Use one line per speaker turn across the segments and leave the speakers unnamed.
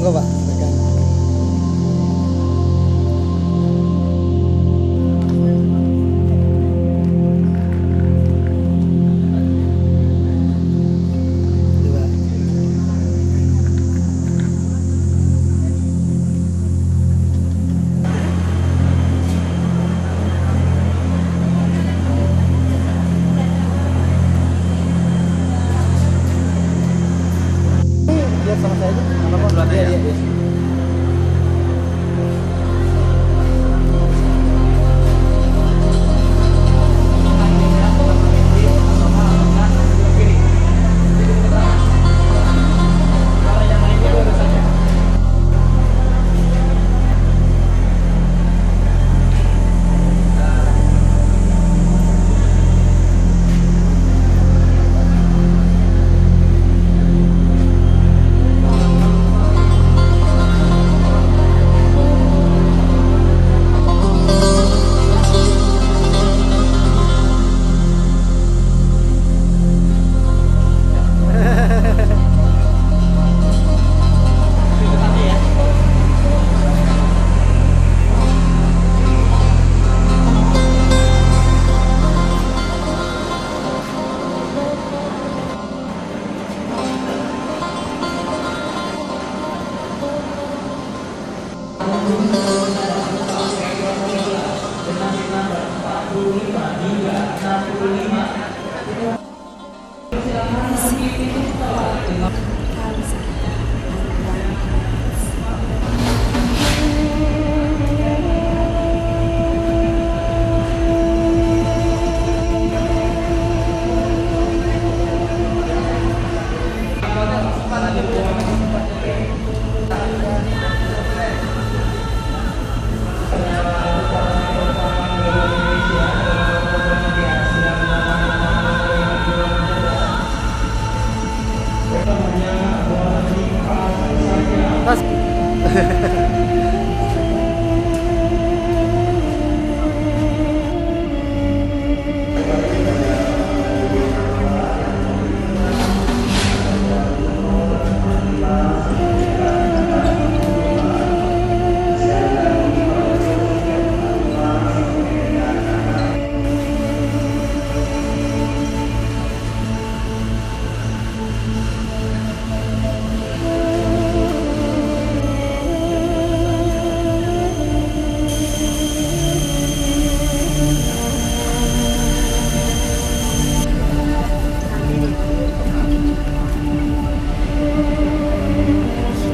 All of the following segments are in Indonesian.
monggo Pak, silakan. Biar sama saya aja. Apa-apa. Iya, iya, iya. Tas.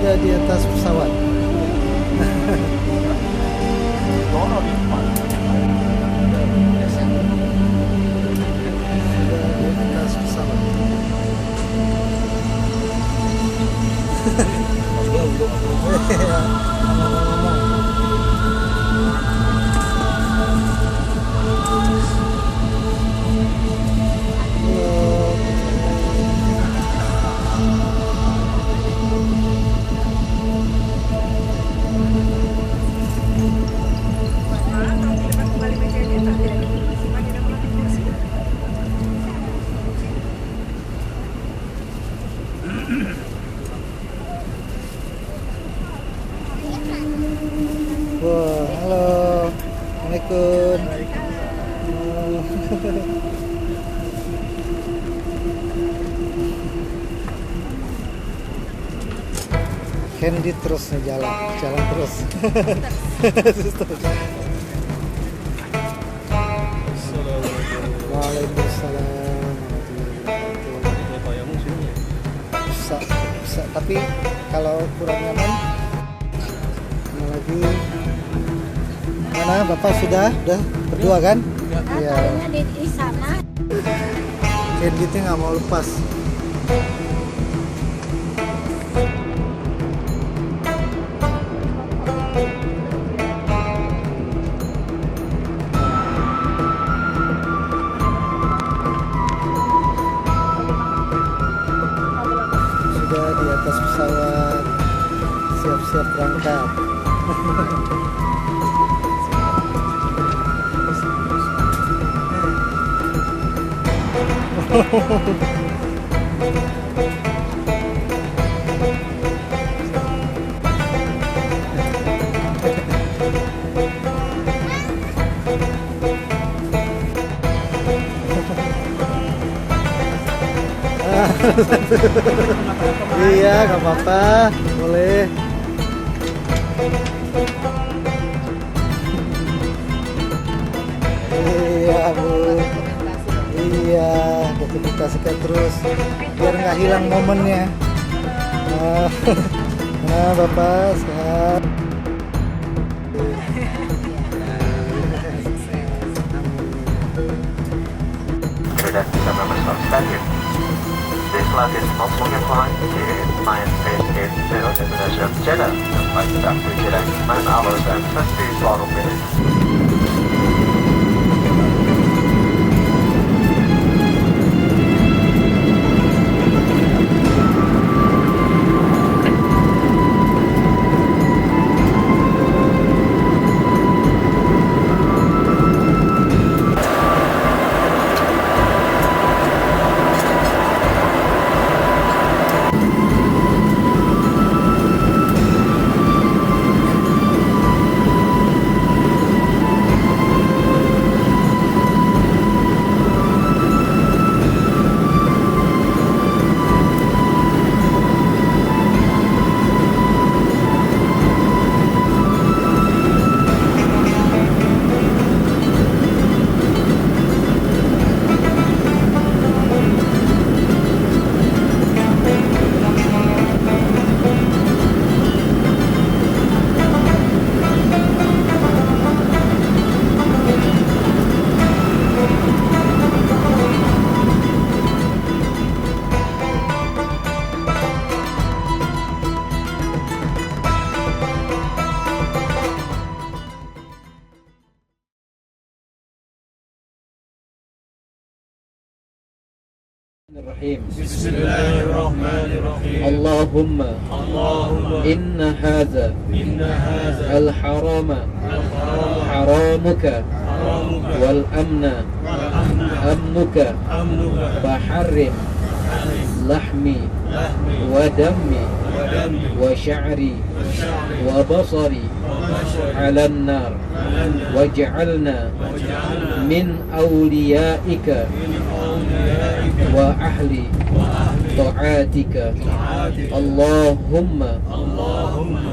Sudah di atas pesawat. Sudah di atas pesawat. Wah, halo. Assalamualaikum. Candy terus nih jalan terus. Waalaikumsalam. Bisa, tapi kalau kurang nyaman lagi mana Bapak sudah berdua kan? Iya.
Di sana.
Candy itu nggak mau lepas. Sudah di atas pesawat, siap-siap berangkat. Iya, nggak apa-apa, boleh. Iya, Bu. Iya, dokumentasikan terus biar nggak hilang momennya. Nah, Bapak sehat.
Dan bisa memesan stadion. This flight is not looking flight to Mayan Space Gate 0 Destination Jeddah. The flight is up to Jeddah 9 hours and 24 minutes.
Bismillahirrahmanirrahim.
Allahumma
inna hadza
al-harama haramuka wal amna amnuka faharrim lahmi wa dammi wa sya'ri wa basari ala nar waj'alna min awliyaika wa ahli ta'atika. Allahumma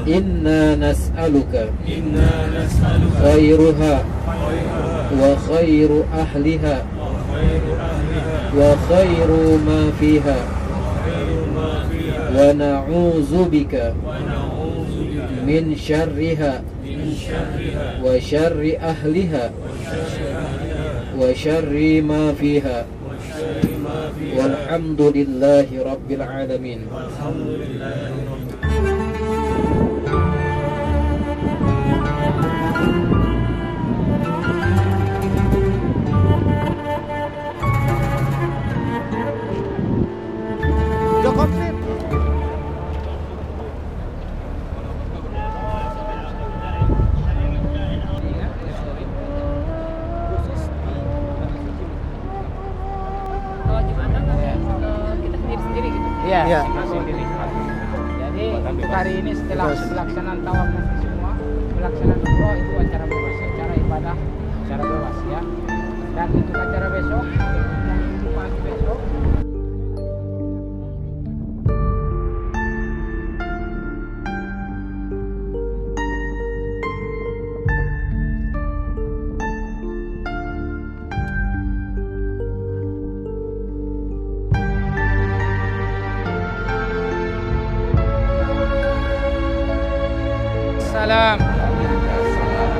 inna nas'aluka khairuha wa khairu ahliha wa khairu ma fiha wa na'udzu bika min syarriha wa syarri ahliha wa syarri ma fiha. Walhamdulillahi rabbil alamin. Udah komplit.
Iya.
Iya.
Jadi untuk hari ini setelah pelaksanaan tawaf nanti semua, pelaksanaan umroh itu acara bebas, acara ibadah, acara bebas ya. Dan untuk acara besok, yang pagi besok. السلام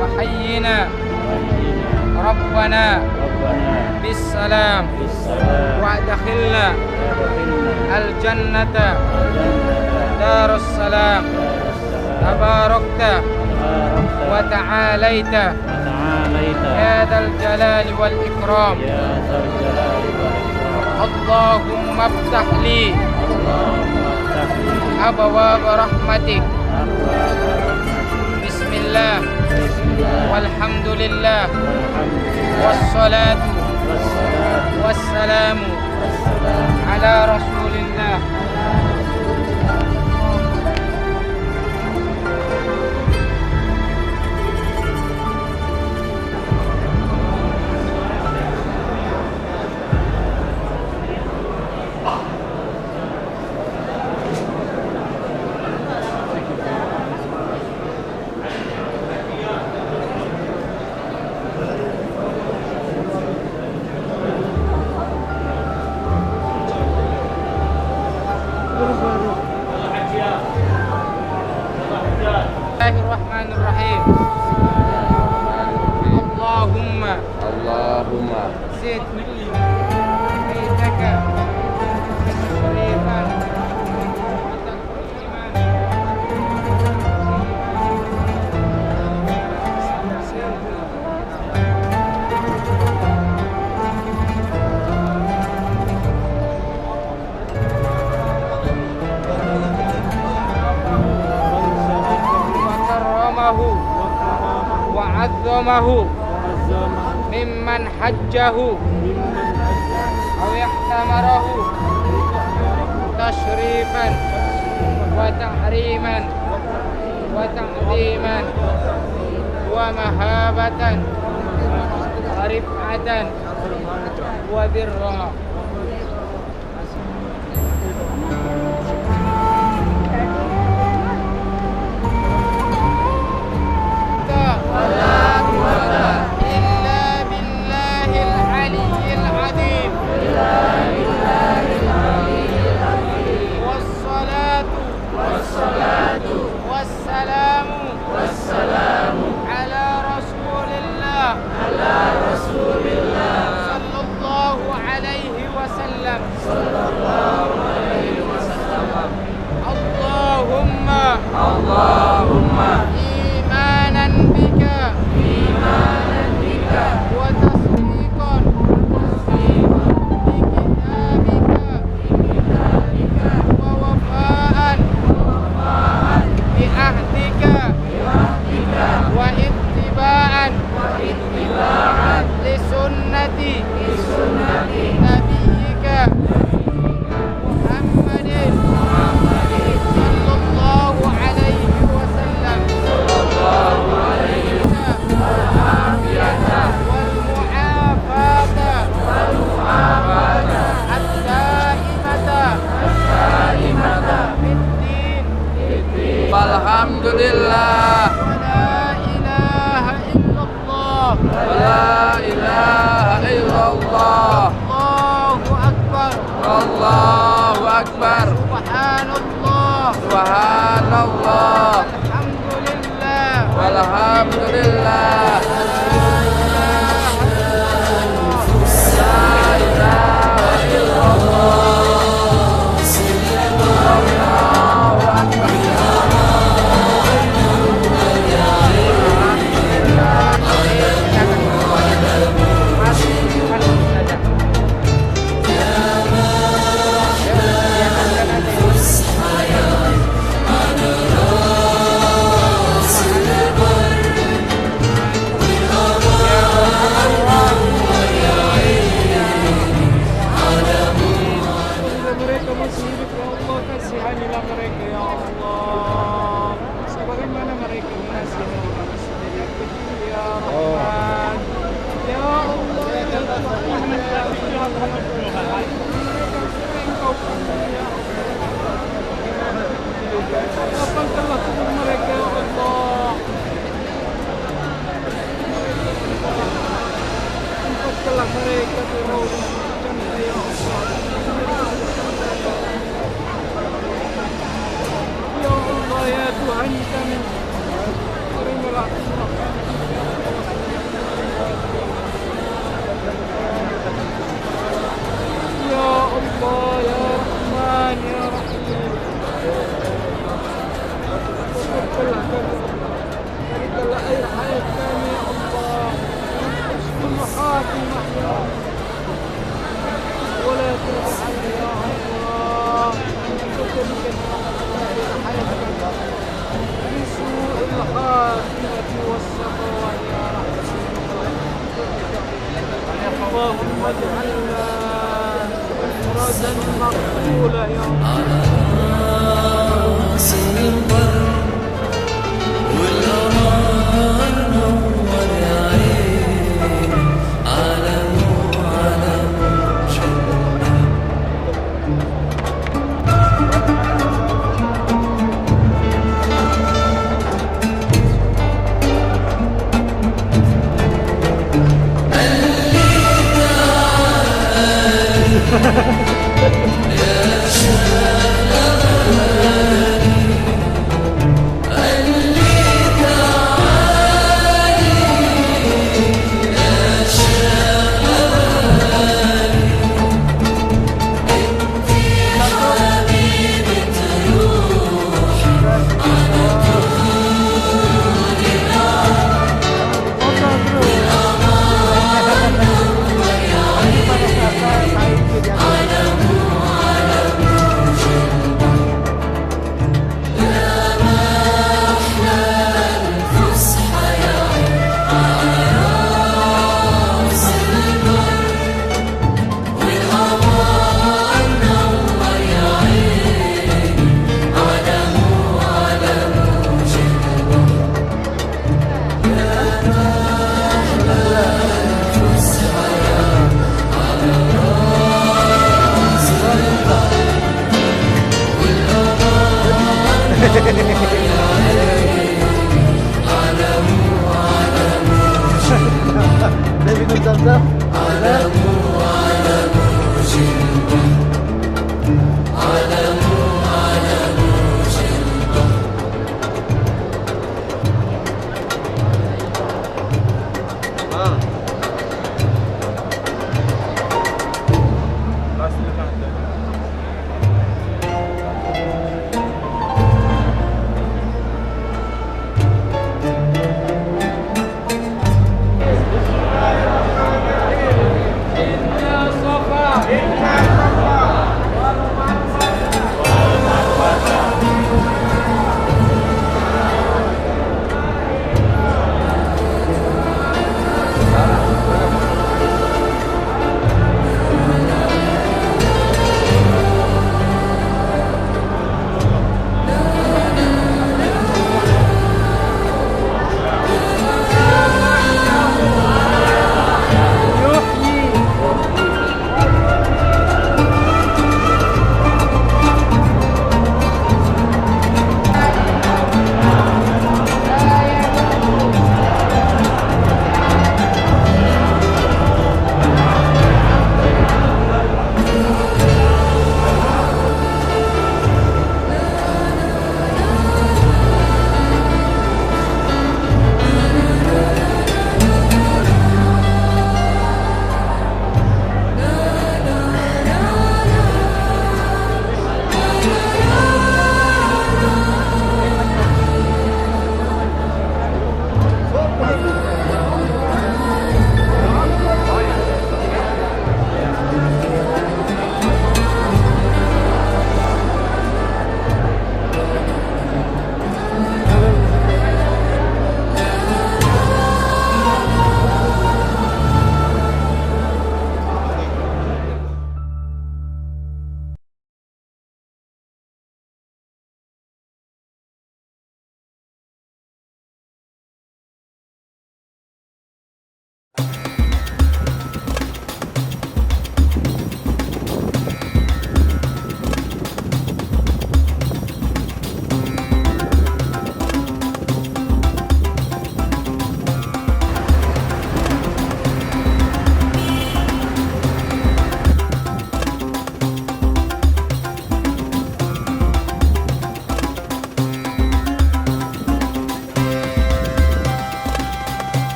وحينا ربنا بالسلام وادخلنا الجنة دار السلام تباركت وتعاليت يا ذا الجلال والإكرام. اللهم افتح لي أبواب رحمتك. Bismillah walhamdulillah wassalatu wassalamu ala rasulillah. Allahumma zid baitaka tashrifan wa takriman. وعظمه ممن حجه أو اعتمره تشريفا وتحريما وتعظيما ومهابة ورفعة وبرا. والسلام على رسول الله صلى الله عليه وسلم. اللهم إيمانا بك وتصديقا بكتابك ووفاء بعهدك واتباعا لسنة نبيك محمد صلى الله عليه وسلم والمعافاة الدائمة في الدين.
Alhamdulillah.
لا إله إلا الله. الله أكبر. سبحان الله. الحمد لله.
اللهم اجعلنا مردا مقبولا يا رب.
على راس البر والأنهار نور يا عين على نور جنة. يا شام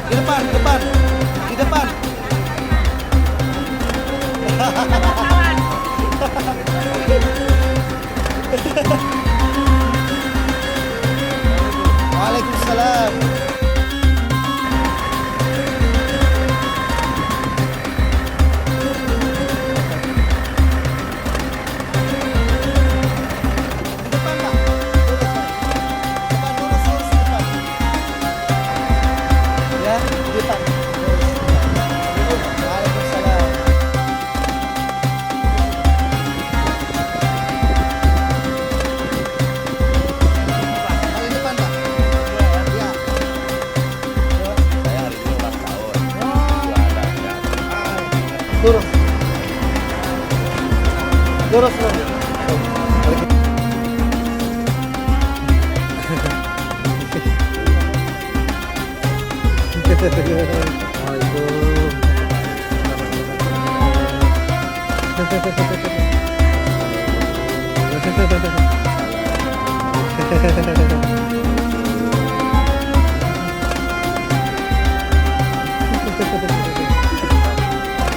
Di depan, di depan. Di depan. Waalaikumsalam. Di depan, Pak. Lurus, Pak. Depan, lurus, lurus, depan. Ya, di depan. Lurus. Waalaikumsalam. Paling depan, Pak. Ya.
Saya hari ini ulang tahun.
Lurus. Lurus, lurus.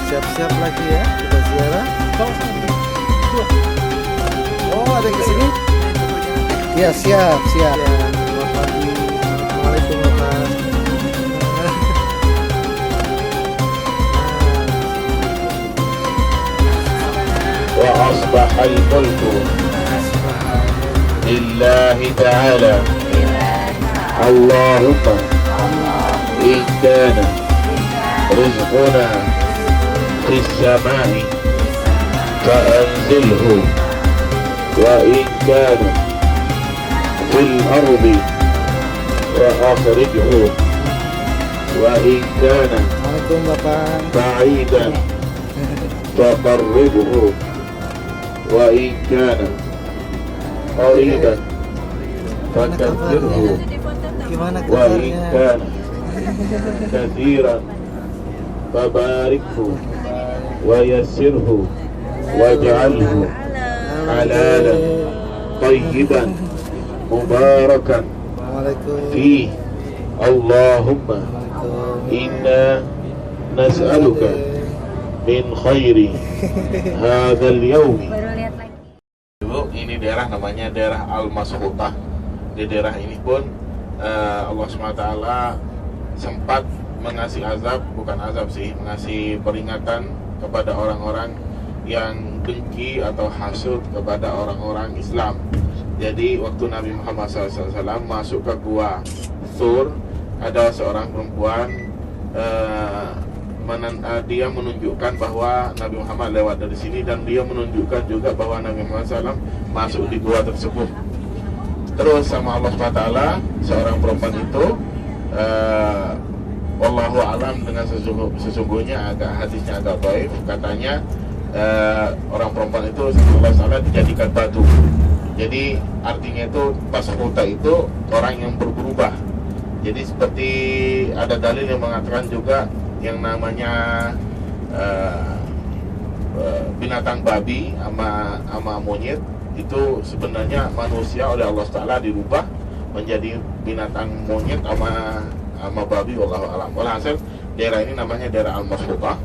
Siap-siap lagi ya, kita ziarah. Oh, ada yang kesini? Ya, siap, siap. Selamat pagi. Assalamualaikum, Bapak.
وأصبح الملك لله تعالى اللهم إن كان رزقنا في السماء فأنزله وإن كان في الأرض فأخرجه وإن كان
Assalamualaikum, Bapak.
بعيدا فقربه وإن كان قريبا فكبره
Gimana
وإن
kabarnya?
كان كثيرا فباركه ويسره واجعله حلالا طيبا مباركا
Assalamualaikum.
فيه اللهم
Assalamualaikum.
إنا نسألك من خير هذا اليوم. Ibu, ini daerah namanya daerah Al-Maskhutah. Di daerah ini pun Allah SWT sempat mengasih azab, bukan azab sih, mengasih peringatan kepada orang-orang yang dengki atau hasud kepada orang-orang Islam. Jadi waktu Nabi Muhammad SAW masuk ke gua Thur, ada seorang perempuan dia menunjukkan bahwa Nabi Muhammad lewat dari sini, dan dia menunjukkan juga bahwa Nabi Muhammad SAW masuk di gua tersebut. Terus sama Allah SWT, seorang perempuan itu wallahu alam dengan sesungguhnya hadisnya agak baik, katanya orang perempuan itu sama Allah SWT dijadikan batu. Jadi artinya itu Maskhutah itu orang yang berubah. Jadi seperti ada dalil yang mengatakan juga yang namanya binatang babi sama monyet itu sebenarnya manusia oleh Allah Taala dirubah menjadi binatang monyet sama babi, wallahu alam. Walhasil daerah ini namanya daerah Al-Maskhutah.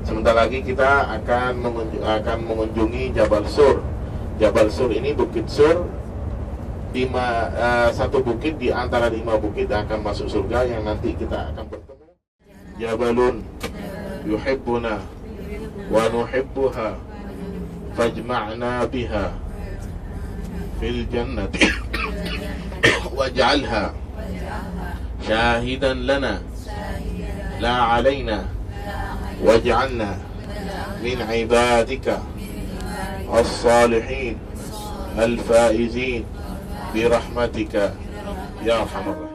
Sebentar lagi kita akan mengunjungi Jabal Sur. Jabal Sur ini Bukit Sur, satu bukit di antara 5 bukit yang akan masuk surga yang nanti kita akan bertemu. Jabalun yuhibbuna wa nuhibbuha fajma'na biha fil jannati waj'alha syahidan lana la alaina waj'alna min ibadika as-salihin al-faizin birahmatika ya arhamar rahim.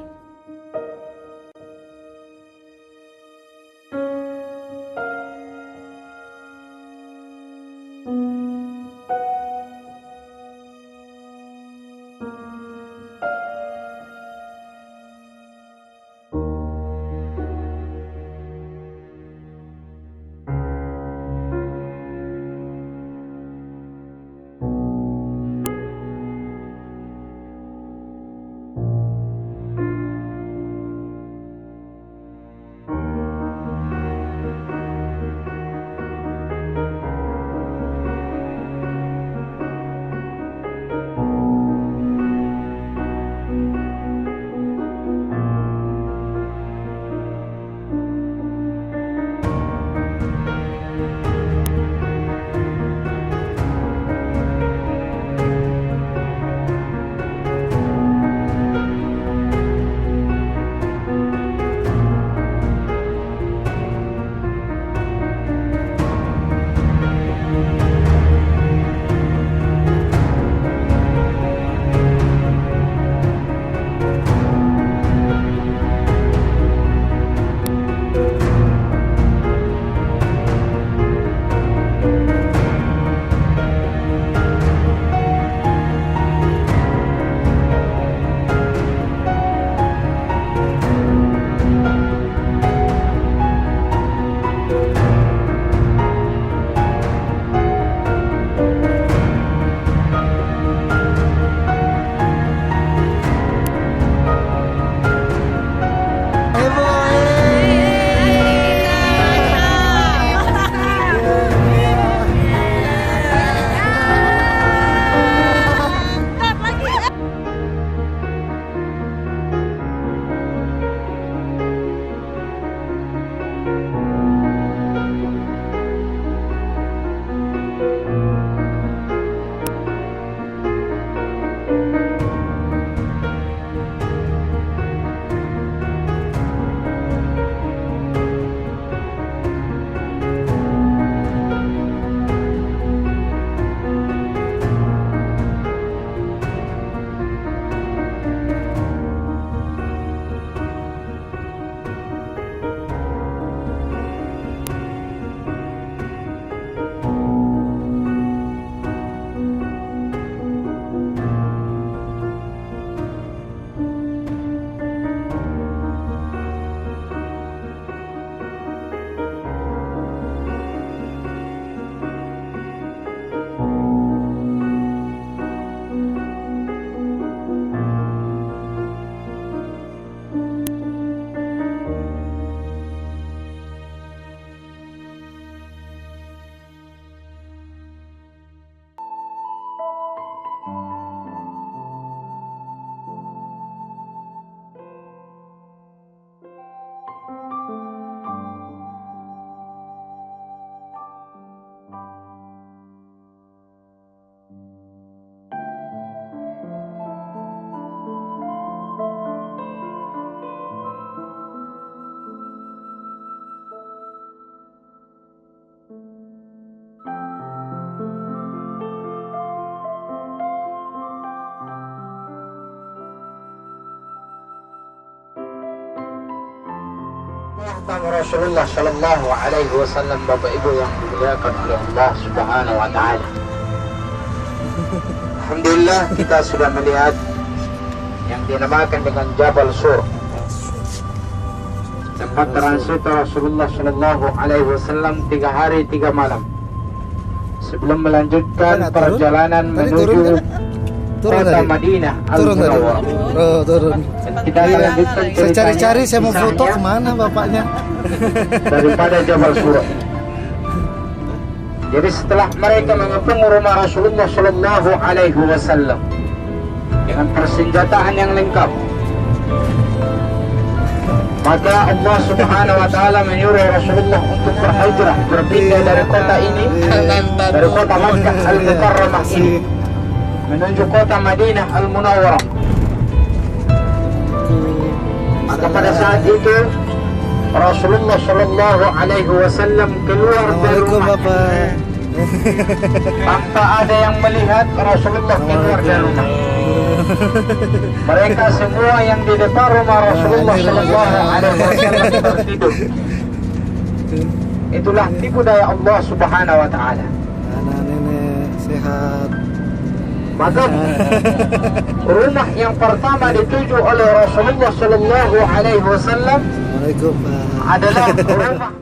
Rasulullah Shallallahu Alaihi Wasallam, Bapak Ibu yang dimuliakan oleh Allah Subhanahu Wa Taala. Alhamdulillah kita sudah melihat yang dinamakan dengan Jabal Sur, tempat transit Rasulullah Shallallahu Alaihi Wasallam 3 hari 3 malam sebelum melanjutkan perjalanan menuju kota Madinah Al-Munawwarah.
Oh, turun.
Kita akan lanjutkan
Saya
ceritanya,
cari-cari, saya mau foto
kisahnya
kemana bapaknya?
daripada Jabal Sur. Jadi setelah mereka mengepung rumah Rasulullah Shallallahu Alaihi Wasallam dengan persenjataan yang lengkap, maka Allah Subhanahu Wa Taala menyuruh Rasulullah untuk berhijrah, berpindah dari kota ini, dari kota Makkah Al-Mukarramah ini menuju kota Madinah Al-Munawwarah. Maka pada saat itu Rasulullah Shallallahu Alaihi Wasallam keluar dari
Assalamualaikum
rumah
Bapak.
tanpa ada yang melihat Rasulullah keluar dari rumah. Mereka semua yang di depan rumah Rasulullah Shallallahu Alaihi Wasallam tertidur. Itulah tipu daya Allah Subhanahu Wa Taala.
Anak nenek sehat.
Maka rumah yang pertama dituju oleh Rasulullah Shallallahu Alaihi Wasallam
Assalamualaikum Pak.
adalah rumah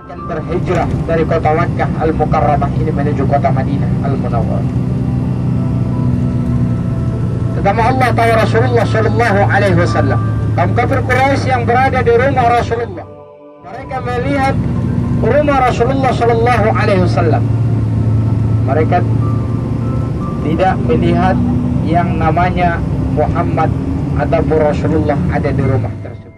akan berhijrah dari kota Makkah Al-Mukarramah ini menuju kota Madinah Al-Munawwarah. Tetapi Allah tahu Rasulullah Shallallahu Alaihi Wasallam, kaum kafir Quraisy yang berada di rumah Rasulullah, mereka melihat rumah Rasulullah Shallallahu Alaihi Wasallam. Mereka tidak melihat yang namanya Muhammad ataupun Rasulullah ada di rumah tersebut.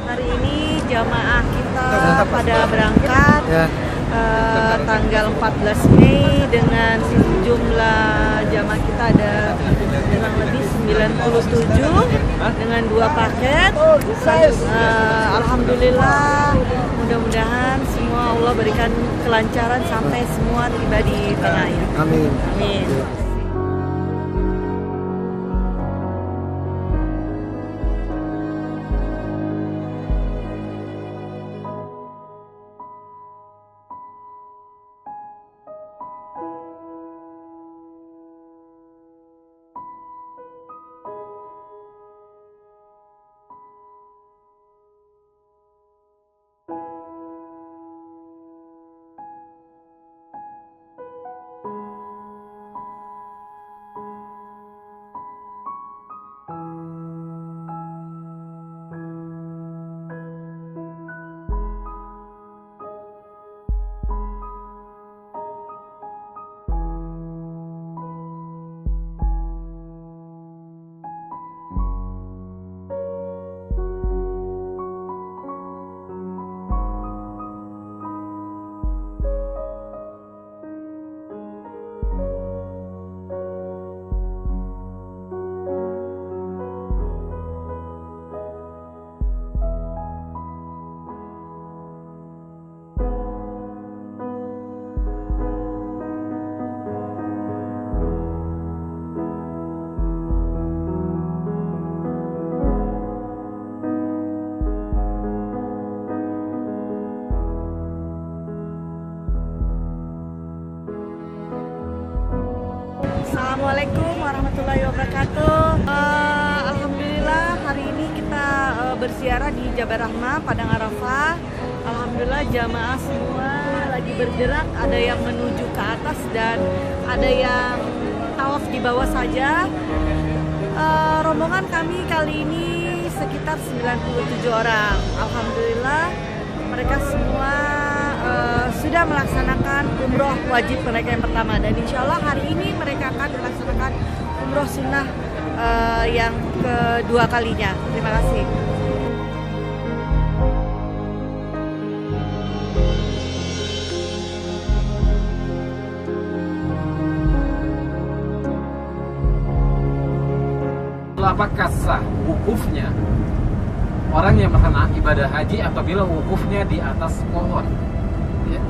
Hari ini jamaah kita pada berangkat
Ya.
tanggal 14 Mei dengan jumlah jamaah kita ada kurang lebih 97 dengan 2 paket. Alhamdulillah, mudah-mudahan semua Allah berikan kelancaran sampai semua tiba di tanah air.
Amin.
Amin. warahmatullahi wabarakatuh. Alhamdulillah hari ini kita berziarah di Jabal Rahmah, Padang Arafah. Alhamdulillah jamaah semua lagi bergerak, ada yang menuju ke atas dan ada yang tawaf di bawah saja. Rombongan kami kali ini sekitar 97 orang. Alhamdulillah mereka semua sudah melaksanakan umroh wajib mereka yang pertama, dan insya Allah hari ini mereka akan melaksanakan umroh sunnah yang kedua kalinya. Terima kasih.
Apakah sah wukufnya orang yang melaksanakan ibadah haji apabila wukufnya di atas pohon? Ya.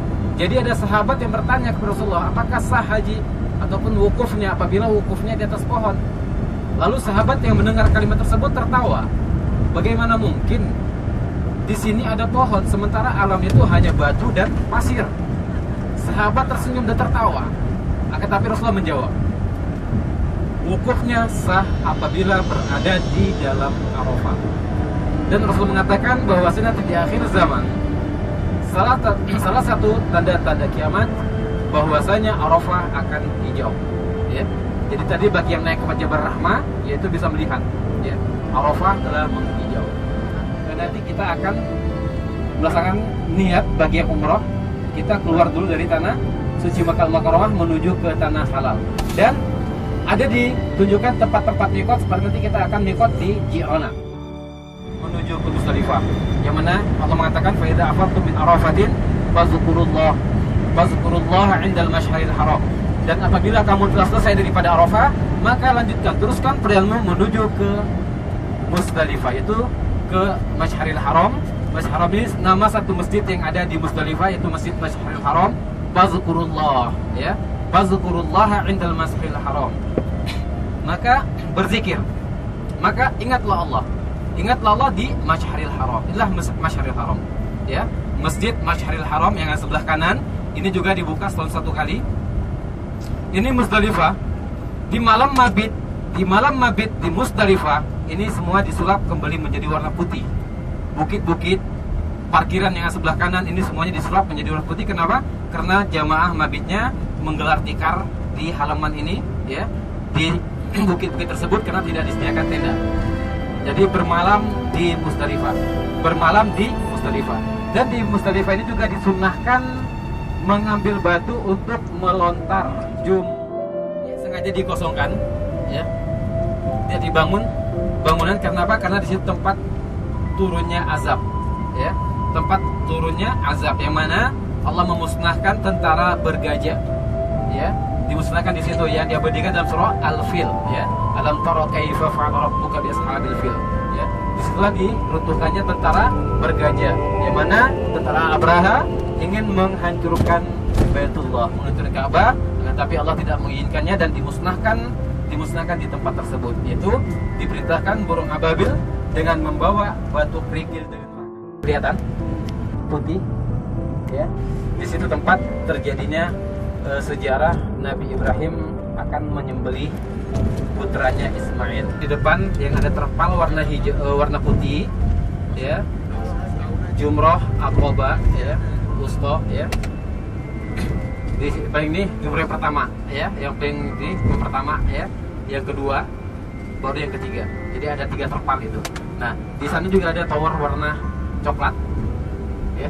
Jadi ada sahabat yang bertanya kepada Rasulullah, apakah sah haji ataupun wukufnya apabila wukufnya di atas pohon? Lalu sahabat yang mendengar kalimat tersebut tertawa. Bagaimana mungkin di sini ada pohon sementara alam itu hanya batu dan pasir? Sahabat tersenyum dan tertawa. Akan tapi Rasulullah menjawab, wukufnya sah apabila berada di dalam Arafah. Dan Rasul mengatakan bahwasanya di akhir zaman salah satu tanda-tanda kiamat bahwasanya Arafah akan hijau. Ya. Jadi tadi bagi yang naik ke Jabal Rahmah yaitu bisa melihat, ya, Arafah telah menghijau. Dan nanti kita akan melaksanakan niat bagi yang umroh. Kita keluar dulu dari tanah suci Makkah Al-Mukarramah menuju ke tanah halal. Dan ada ditunjukkan tempat-tempat mikot seperti nanti kita akan mikot di Ji'rana menuju ke Musdalifah, yang mana Allah mengatakan fa idza afattum min arafatin fazkurullah 'indal masy'aril haram. Dan apabila kamu telah selesai daripada Arafah, maka teruskan perjalanan menuju ke Musdalifah, yaitu ke Masy'aril Haram. Masy'aril Haram ini nama satu masjid yang ada di Musdalifah, yaitu Masjid Masy'aril Haram. Fazkurullah, ya. Fazkurullah 'indal masy'aril haram. Maka berzikir, maka ingatlah Allah di Masy'aril Haram. Inilah Masy'aril Haram, ya, Masjid Masy'aril Haram yang ada sebelah kanan. Ini juga dibuka setahun satu kali. Ini Musdalifah. Di malam mabit di Musdalifah ini semua disulap kembali menjadi warna putih. Bukit-bukit parkiran yang ada sebelah kanan ini semuanya disulap menjadi warna putih. Kenapa? Karena jamaah mabitnya menggelar tikar di halaman ini, ya, di bukit-bukit tersebut karena tidak disediakan tenda. Jadi bermalam di Musdalifah, dan di Musdalifah ini juga disunnahkan mengambil batu untuk melontar jum. Ya, sengaja dikosongkan, ya, tidak dibangun bangunan. Karena apa? Karena di situ tempat turunnya azab, ya, tempat turunnya azab yang mana Allah memusnahkan tentara bergajah, ya, dimusnahkan di situ, ya, diabadikan dalam surah Al-Fil, ya, alam tara kaifa fa'ala rabbuka bi ashabil fil, ya, disitulah diruntuhkannya tentara bergajah, yang mana tentara Abraha ingin menghancurkan Baitullah, menghancurkan Ka'bah, tapi Allah tidak menginginkannya dan dimusnahkan di tempat tersebut. Yaitu diperintahkan burung ababil dengan membawa batu kerikil dengan kelihatan putih, ya. Di situ tempat terjadinya sejarah Nabi Ibrahim akan menyembelih putranya Ismail. Di depan yang ada terpal warna hijau, warna putih, ya, Jumrah Aqabah, ya, Wusta, ya. Di paling ini jumrah yang pertama, ya, yang pertama, ya, yang kedua, baru yang ketiga. Jadi ada 3 terpal itu. Nah, di sana juga ada tower warna coklat, ya.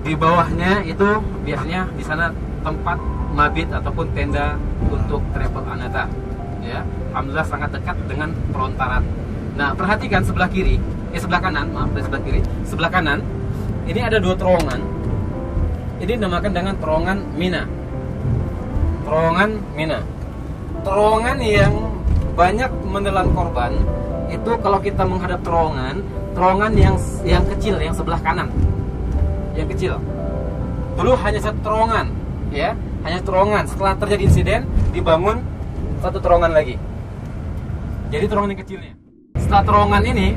Di bawahnya itu biasanya di sana tempat mabit ataupun tenda untuk travel anata, ya. Alhamdulillah sangat dekat dengan pelontaran. Nah, perhatikan sebelah kanan, ini ada 2 terowongan. Ini dinamakan dengan terowongan Mina. Terowongan yang banyak menelan korban itu kalau kita menghadap terowongan yang kecil, yang sebelah kanan, yang kecil. Dulu hanya satu terowongan, ya, hanya terowongan. Setelah terjadi insiden, dibangun satu terowongan lagi. Jadi terowongan yang kecilnya. Setelah terowongan ini,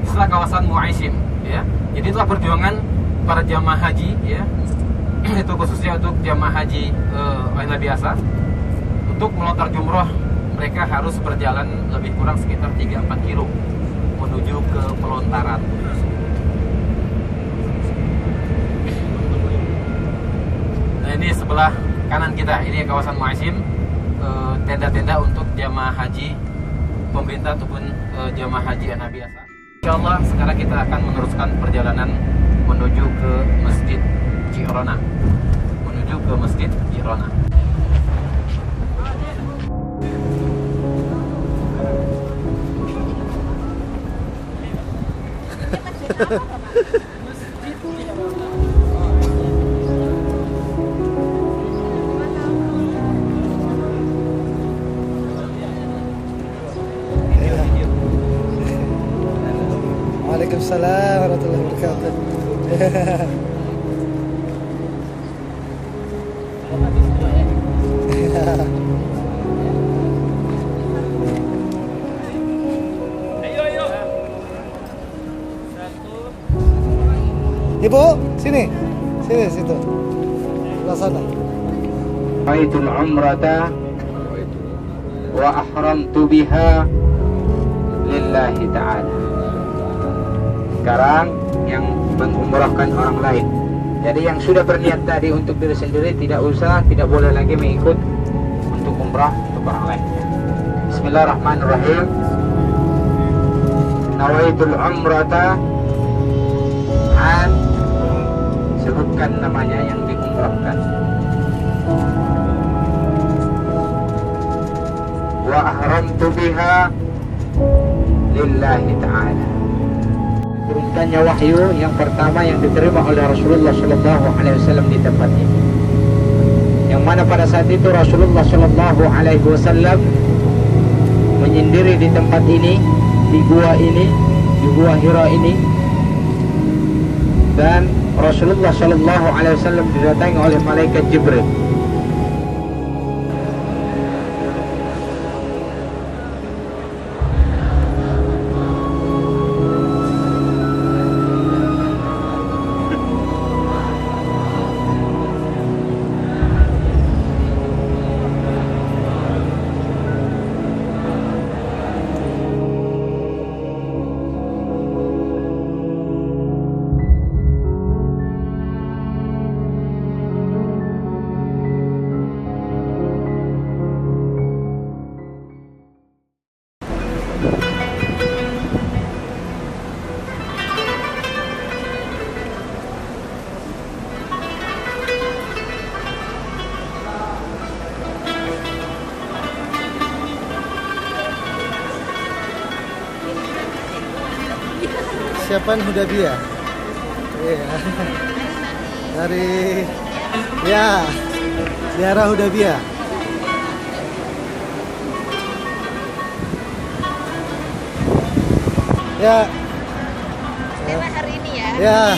setelah kawasan Mu'aisyim, ya. Jadi itulah perjuangan para jamaah haji, ya, itu khususnya untuk jamaah haji biasa untuk melontar jumroh mereka harus berjalan lebih kurang sekitar 3-4 kilo menuju ke pelontaran. Nah, ini sebelah kanan kita, ini kawasan Mu'asim, tenda-tenda untuk jamaah haji pemerintah ataupun jamaah haji anak biasa. Insyaallah sekarang kita akan meneruskan perjalanan menuju ke Masjid Jirona. Menuju ke Masjid Jirona.
Waalaikumsalam warahmatullahi wabarakatuh. Ibu, sini. Sini, situ. Sebelah sana.
Aitul umrata wa ahramtu biha lillahi ta'ala. Sekarang yang mengumrahkan orang lain. Jadi yang sudah berniat tadi untuk diri sendiri tidak boleh lagi mengikut untuk umrah untuk orang lain. Bismillahirrahmanirrahim. Nawaitul umrata an, sebutkan namanya yang diumrahkan. Wa ahramtu biha lillahi ta'ala. Turunkannya wahyu yang pertama yang diterima oleh Rasulullah Shallallahu Alaihi Wasallam di tempat ini. Yang mana pada saat itu Rasulullah Shallallahu Alaihi Wasallam menyendiri di tempat ini, di gua Hira ini, dan Rasulullah Shallallahu Alaihi Wasallam didatangi oleh malaikat Jibril.
Persiapan Hudaybiyah. Iya. Dari ziarah Hudaybiyah. Ya.
Tema hari ini ya.
Ya.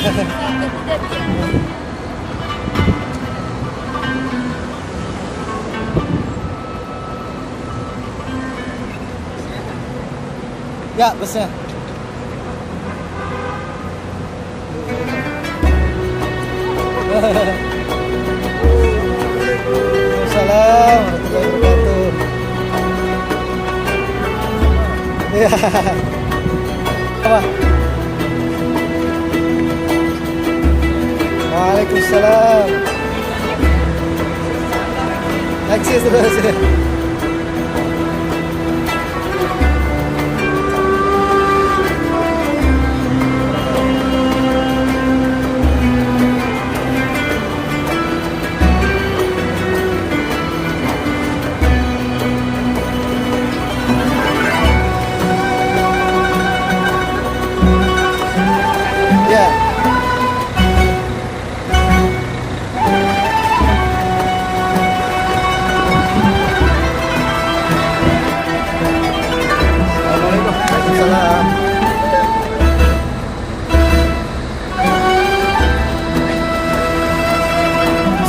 Ya, busnya. Waalaikumsalam warahmatullahi wabarakatuh. Ya. Apa? Waalaikumsalam. Taksi sebelah sini. Ya. Assalamualaikum. Waalaikumsalam.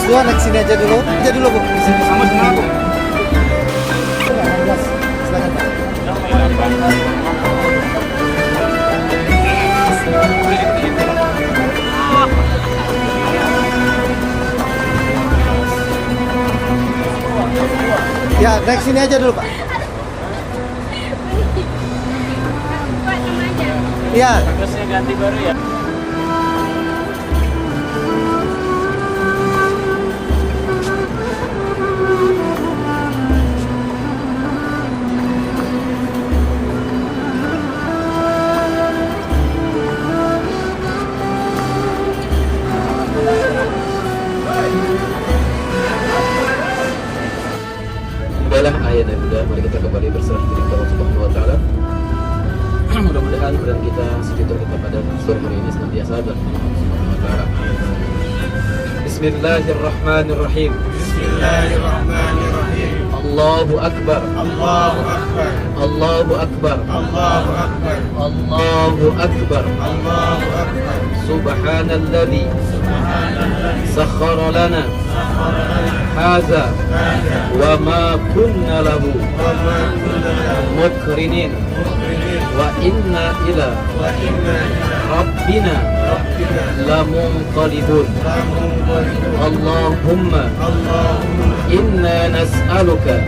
Suan naik sini aja dulu. Bu. Di sini. Sama Bu. Silakan, Pak. Ya, naik sini aja dulu, Pak. Iya.
Bagusnya ganti baru ya.
Baiklah ayat dan bunda, mari kita kembali berserah diri kepada Allah Subhanahu wa taala. Mudah-mudahan peran kita sekitar kita pada sore hari ini senantiasa dan Allah Subhanahu wa taala. Bismillahirrahmanirrahim.
Bismillahirrahmanirrahim.
Allahu akbar.
Allahu akbar.
Allahu akbar.
Allahu akbar.
Allahu akbar.
Allahu akbar.
Subhanalladzi sakhkhara lana hadza wa ma kunna lahu mukrinin wa inna ila rabbina lamunqalibun. Allahumma inna nas'aluka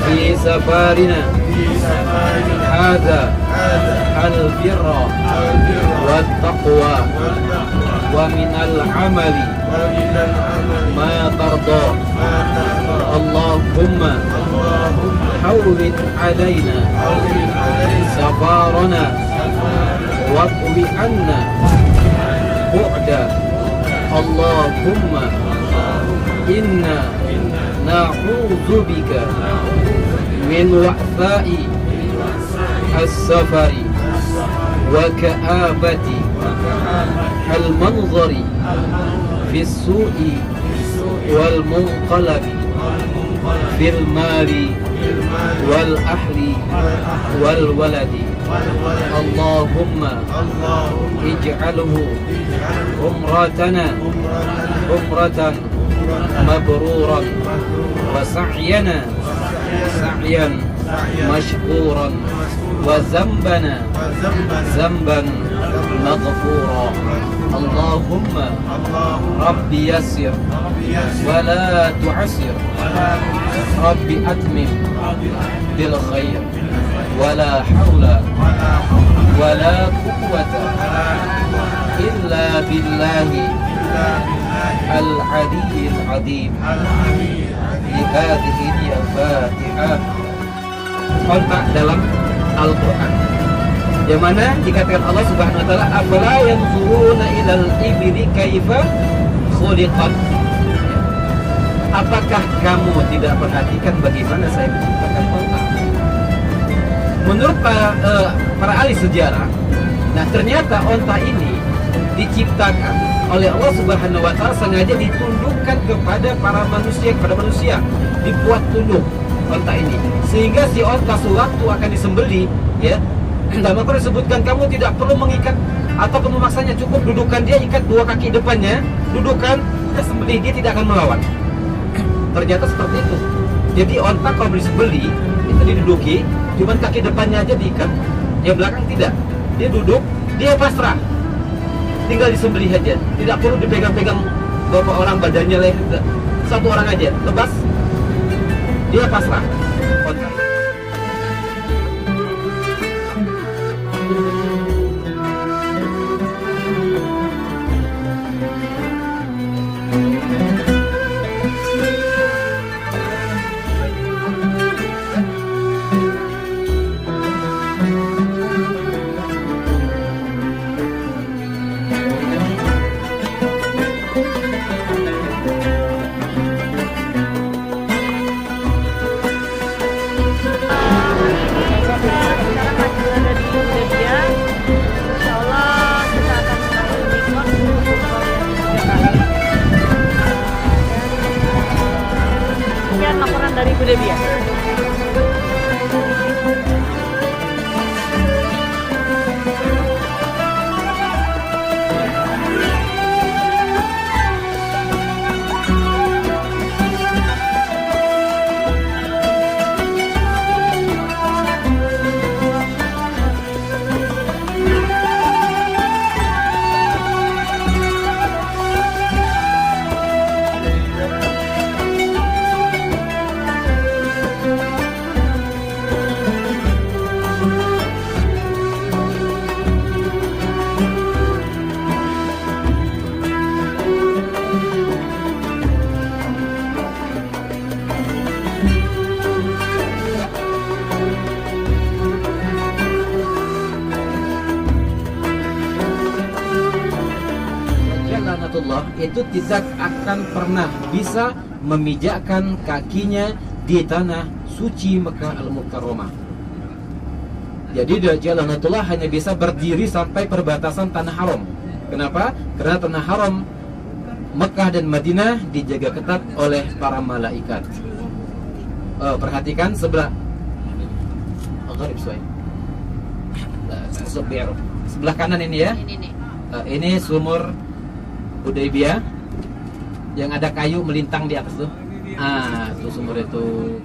fi safarina hadza al-birra wat taqwa wa minal amali ma tarda. Allahumma hawwin alaina safarana waqwi anna bu'da. Allahumma inna na'udzu bika min wa'tha'i as-safari wa ka'abati al-manzari fi as-su'i wal munqalabi fil mali wal ahli wal waladi. Allahumma ij'alhu umratana umratan mabruran wa sa'yana sa'yan mashkuran wa zambana zamban maghfura. Allahumma rabbi yassir wa la tu'assir, rabbi atmim bil khair wa la hawla wa la quwwata illa billahi al-aliyyil azim. Di hadhihi al-Fatihah. Kontak dalam Al-Quran yang mana dikatakan Allah Subhanahu wa taala, afala yanzuruna ilal ibli kaifa khuliqat. Apakah kamu tidak perhatikan bagaimana saya menciptakan onta? Menurut para ahli sejarah, nah ternyata onta ini diciptakan oleh Allah Subhanahu wa taala, sengaja ditundukkan kepada para manusia, kepada manusia, dibuat tunduk onta ini, sehingga si onta sewaktu akan disembelih, ya, dalam Al-Quran disebutkan kamu tidak perlu mengikat atau memaksanya, cukup dudukan dia, ikat dua kaki depannya, dudukan, dan sembelih, dia tidak akan melawan. Ternyata seperti itu. Jadi onta kalau disembelih itu diduduki, cuma kaki depannya aja diikat, yang belakang tidak. Dia duduk, dia pasrah, tinggal disembelih aja, tidak perlu dipegang-pegang beberapa orang badannya, leher, satu orang aja lepas, dia pasrah. Onta.
Laporan dari Budebia.
itu tidak akan pernah bisa memijakkan kakinya di tanah suci Mekah Al-Mukarramah. Jadi Dajjal laknatullah hanya bisa berdiri sampai perbatasan tanah haram. Kenapa? Karena tanah haram Mekah dan Madinah dijaga ketat oleh para malaikat. Perhatikan sebelah sebelah kanan ini ya. Ini sumur Hudaybiyah yang ada kayu melintang di atas tuh. Itu sumur itu.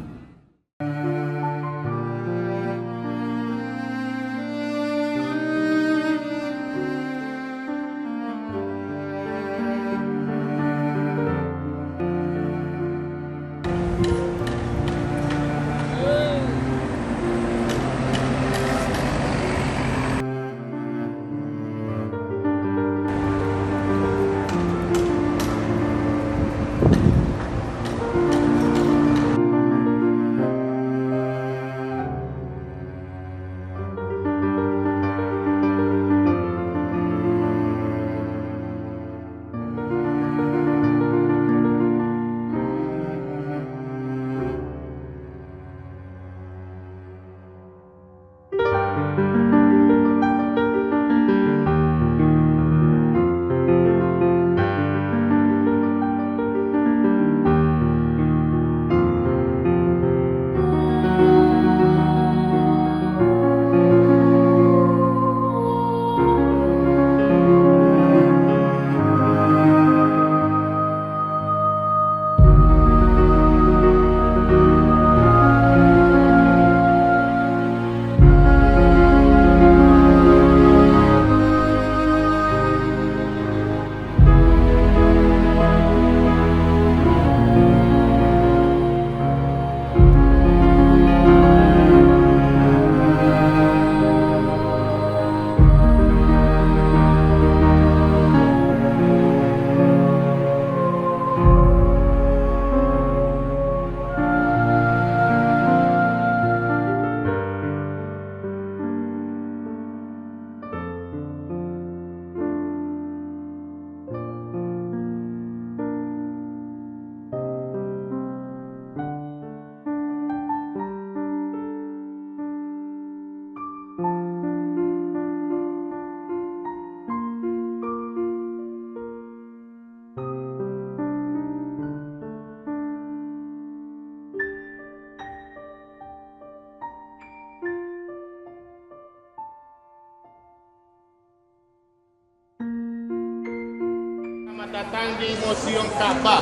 Datang di Museum Ka'bah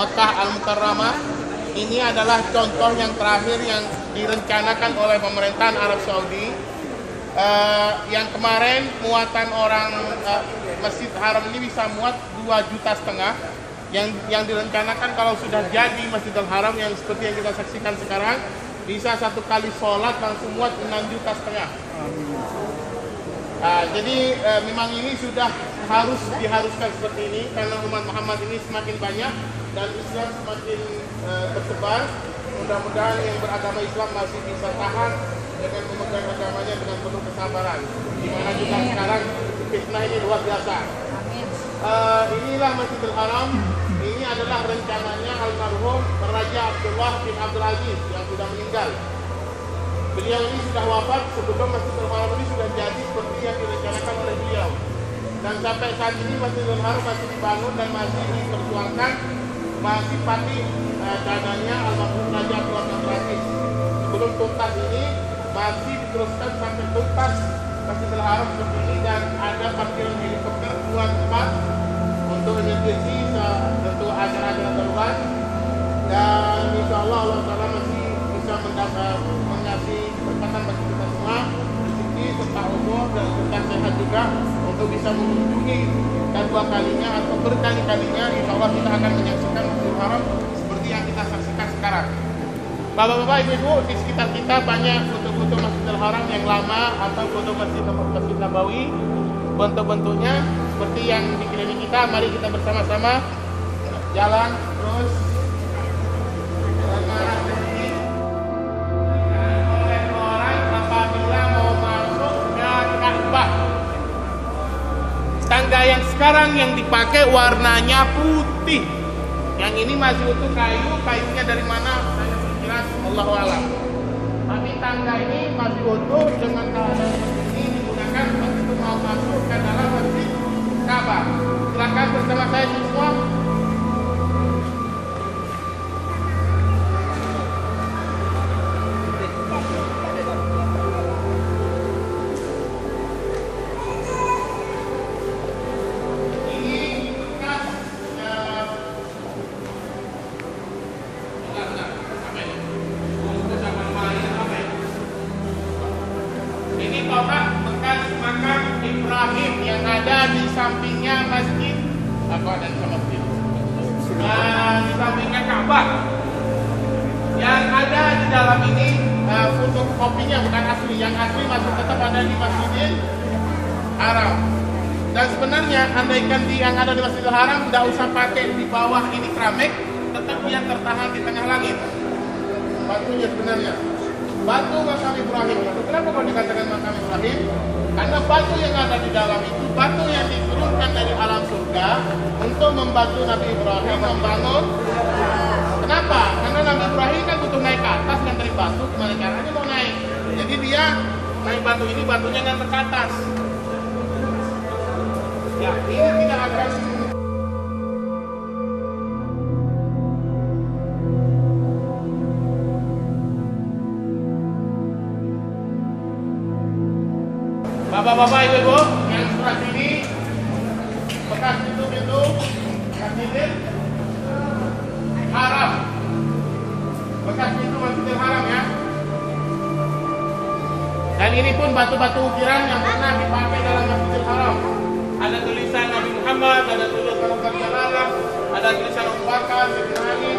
Mekah Al-Mukarramah. Ini adalah contoh yang terakhir yang direncanakan oleh pemerintahan Arab Saudi. Yang kemarin muatan orang Masjid Haram ini bisa muat 2,5 juta. Yang direncanakan kalau sudah jadi Masjidil Haram yang seperti yang kita saksikan sekarang, bisa 1 kali sholat langsung muat 6,5 juta. Jadi memang ini sudah diharuskan seperti ini karena umat Muhammad ini semakin banyak dan Islam semakin bersebar. Mudah-mudahan yang beragama Islam masih bisa tahan dengan memegang agamanya dengan penuh kesabaran. Dimana juga sekarang fitnah ini luar biasa. Inilah Masjidil Haram. Ini adalah rencananya almarhum Raja Abdullah bin Abdul Aziz yang sudah meninggal. Beliau ini sudah wafat sebelum Masjidil Haram ini sudah jadi seperti yang direncanakan oleh beliau. Dan sampai saat ini Masjidil Haram masih dibangun dan masih diperjuangkan, masih pati dananya almarhum Raja Abdullah bin Abdul Aziz. Sebelum tuntas ini masih diteruskan sampai tuntas Masjidil Haram seperti ini dan ada parkiran helikopter 2 tempat untuk emergency tentu acara-acara darurat. Dan insya Allah Allah Ta'ala masih bisa mengasih berkatan bagi kita semua, rezeki serta umur dan serta sehat juga untuk bisa mengunjungi kedua kalinya atau berkali-kalinya. Insya Allah kita akan menyaksikan Masjidil Haram seperti yang kita saksikan sekarang. Bapak-bapak, ibu-ibu, di sekitar kita banyak foto-foto Masjidil Haram yang lama atau foto Masjid Nabawi. Bentuk-bentuknya seperti yang dikelilingi kita. Mari kita bersama-sama jalan terus oleh orang apabila mau masuk ke Ka'bah. Tangga yang sekarang sekarang yang dipakai warnanya putih. Yang ini masih utuh kayu, kayunya dari mana? Saya belum jelas, Allahu a'lam. Tapi tangga ini masih utuh dengan keadaan seperti ini digunakan untuk mau masuk ke dalam masjid Ka'bah. Silakan bersama saya semua. Kotak bekas makam Ibrahim yang ada di sampingnya masjid ada di masjid di sampingnya Ka'bah. Yang ada di dalam ini fotokopinya bukan asli, yang asli masih tetap ada di Masjidil Haram. Dan sebenarnya andaikan yang ada di Masjidil Haram tidak usah pakai di bawah ini keramik, tetap dia tertahan di tengah langit batunya sebenarnya. Batu makam Ibrahim itu, kenapa kau dikatakan makam Ibrahim? Karena batu yang ada di dalam itu batu yang diturunkan dari alam surga untuk membantu Nabi Ibrahim membangun. Kenapa? Karena Nabi Ibrahim kan butuh naik ke atas, kan dari batu gimana caranya mau naik? Jadi dia naik batu ini, batunya nggak ke atas. Ya, ini tidak akan. Bapak-bapak, ibu-ibu, yang sebelah sini bekas pintu-pintu Masjidil Haram. Bekas pintu Masjidil Haram ya. Dan ini pun batu-batu ukiran yang pernah dipakai dalam Masjidil Haram. Ada tulisan Nabi Muhammad, ada tulisan Rasulullah Jalalah, ada tulisan Abu Bakar, Sayyidina Ali,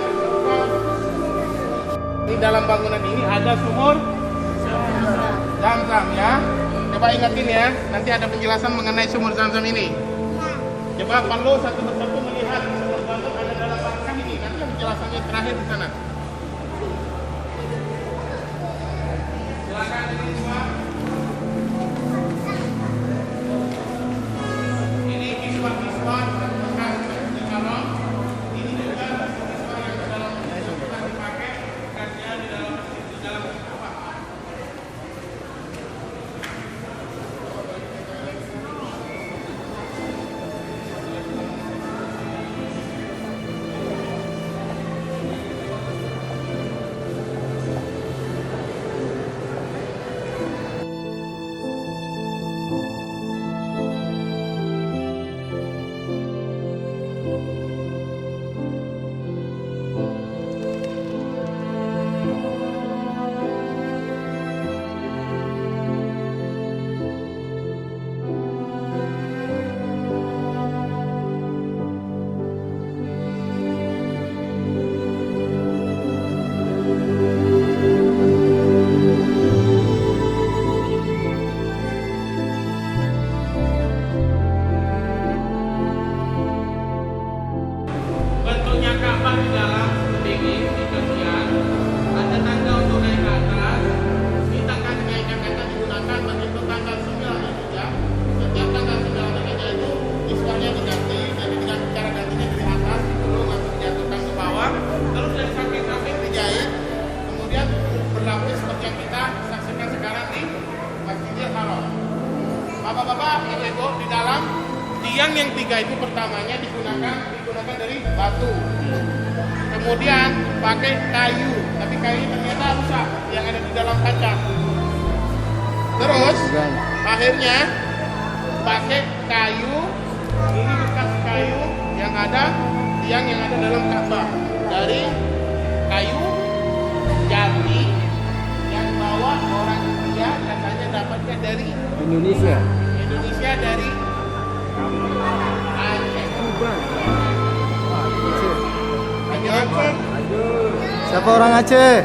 Ini dalam bangunan ini ada sumur Zam-Zam ya. Coba ingatin ya, nanti ada penjelasan mengenai sumur Zam-Zam ini. Coba perlu satu persatu melihat sumur Zam-Zam ada dalam bangkah ini. Nanti penjelasannya terakhir di sana. Silakan ini semua. Ini kiswah-kiswah bekas di Haram. Ini juga kiswah yang di dalam bukan dipakai, bekasnya di dalam apa? Bentuknya Ka'bah di dalam seperti ini, di bagian ada tangga untuk naik ke atas. Ini tangga naik ke atas digunakan begitu tanggal 9 ya. Setiap tanggal 9 itu istilahnya diganti, jadi dengan cara gantinya dari atas dulu langsung dijatuhkan ke bawah, terus dari samping-samping dijahit, kemudian berlapis seperti yang kita saksikan sekarang di Masjidil Haram. Bapak-bapak, ibu-ibu, di dalam tiang yang 3 itu pertamanya digunakan dari batu, kemudian pakai kayu, tapi kayu ternyata rusak yang ada di dalam kaca. Terus akhirnya pakai kayu, ini bekas kayu yang ada tiang yang ada dalam Ka'bah dari kayu jati yang bawa orang India, katanya dapatnya dari Indonesia dari Aceh.
Siapa orang Aceh?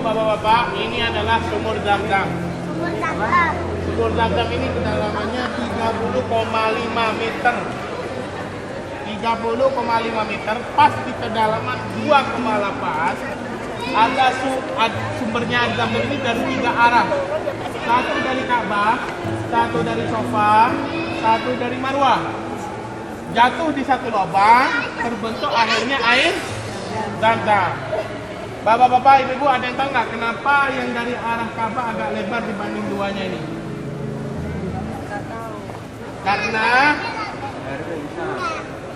Bapak-bapak, ini adalah sumur Zam-Zam. Sumur Zam-Zam ini kedalamannya 30,5 meter. 30,5 meter, pas di kedalaman 2,8 ada sumbernya Zam-Zam ini dari 3 arah. Satu dari Ka'bah, satu dari Sofa, satu dari Marwah. Jatuh di satu lubang, terbentuk akhirnya air Zam-Zam. Bapak-bapak, ibu-ibu, ada yang tahu nggak kenapa yang dari arah Ka'bah agak lebar dibanding duanya ini?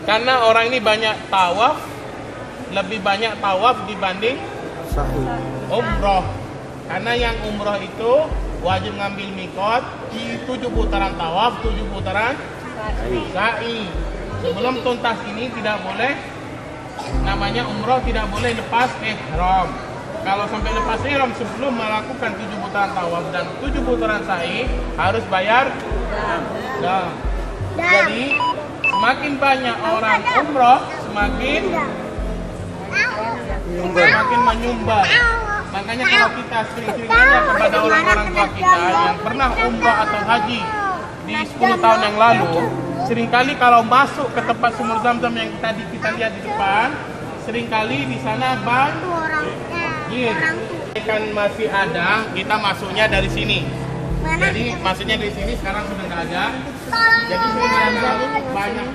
Karena orang ini banyak tawaf, lebih banyak tawaf dibanding umroh. Karena yang umroh itu wajib ngambil mikot di 7 putaran tawaf, 7 putaran sa'i. Sebelum tuntas ini tidak boleh, namanya umroh, tidak boleh lepas ihram. Kalau sampai lepas ihram sebelum melakukan 7 putaran tawaf dan 7 putaran sa'i harus bayar dam. Jadi semakin banyak orang umroh semakin menyumbang. Makanya kalau kita sering-sering tanya kepada orang-orang tua kita yang pernah umroh atau haji di 10 tahun yang lalu, seringkali kalau masuk ke tempat sumur Zam-Zam yang tadi kita lihat di depan, seringkali di sana banjir. Kan masih ada, kita masuknya dari sini. Jadi masuknya dari sini sekarang sudah nggak ada. Jadi sumur Zam-Zam banyak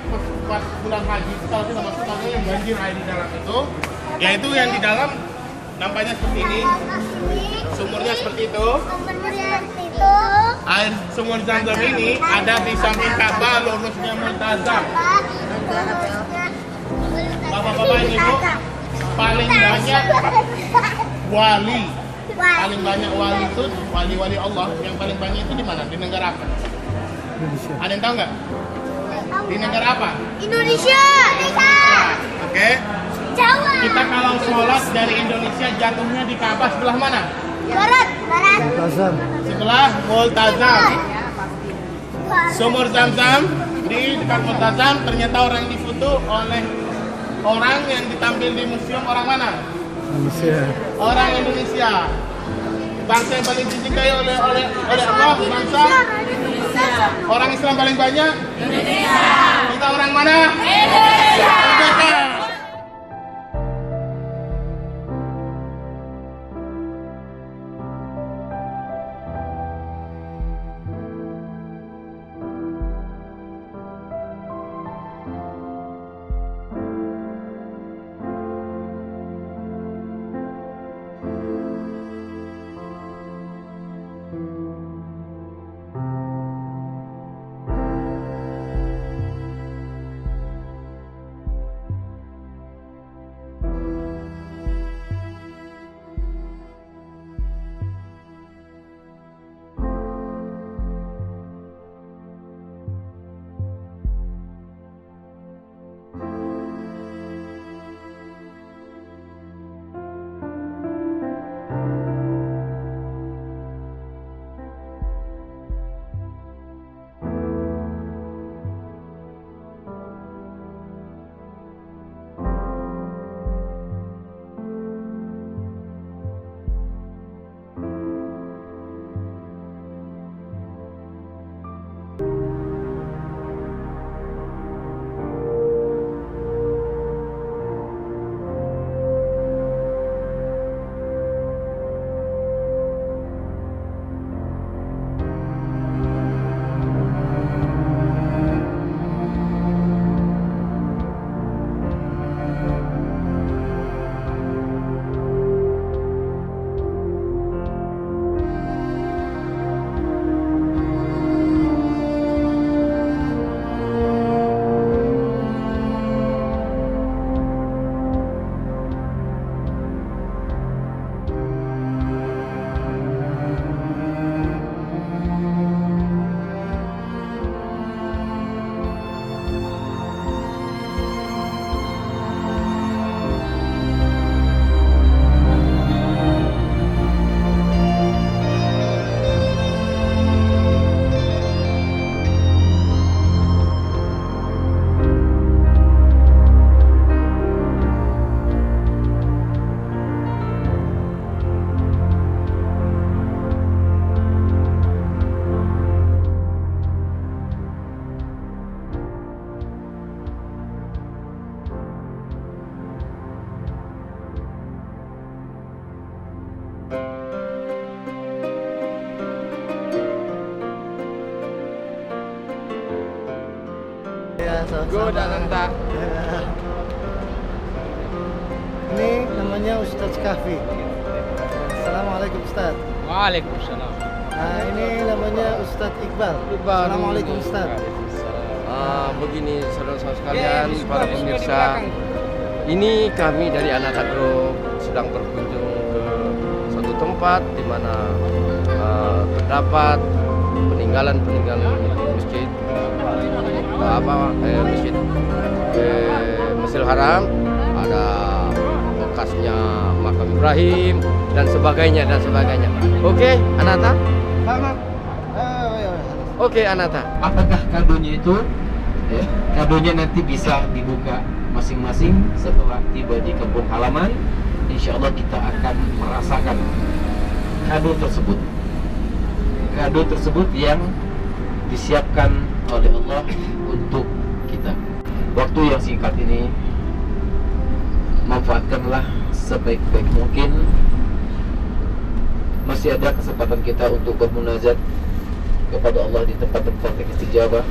pas bulan haji kalau kita masuk yang banjir air di dalam itu, yaitu yang di dalam nampaknya seperti ini, sumurnya seperti itu. Air sumur Zam-Zam ini ada di samping Ka'bah, lurusnya Multazam. Bapak-bapak ibu, paling banyak wali, itu wali-wali Allah yang paling banyak itu di mana? Di negara apa? Ada yang tahu nggak? Di negara apa? Indonesia. Oke. Kita kalau sholat dari Indonesia jatuhnya di Ka'bah sebelah mana? Barat. Sebelah Multazam. Sumur Zam-Zam di dekat Multazam ternyata orang difoto oleh orang yang ditampil di museum orang mana? Indonesia. Orang Indonesia. Bangsa yang paling dicintai oleh Allah, bangsa orang Islam paling banyak. Indonesia. Kita orang mana? Indonesia.
Ya, sama-sama.
Go dan Anta.
Ini namanya Ustadz Kahfi. Assalamualaikum Ustadz.
Waalaikumsalam.
Nah, ini namanya Ustadz Iqbal. Assalamualaikum Ustadz.
Begini saudara-saudara sekalian, para pemirsa, ini kami dari Anata Group sedang berkunjung ke suatu tempat di mana terdapat peninggalan masjid Masjidil Haram, ada bekasnya makam Ibrahim dan sebagainya. Oke, Anata? Oke, Anata.
Apakah kadonya itu? Kadonya nanti bisa dibuka masing-masing setelah tiba di kampung halaman. Insya Allah kita akan merasakan kado tersebut yang disiapkan oleh Allah untuk kita. Waktu yang singkat ini manfaatkanlah sebaik-baik mungkin. Masih ada kesempatan kita untuk bermunajat kepada Allah di tempat-tempat yang istijabah,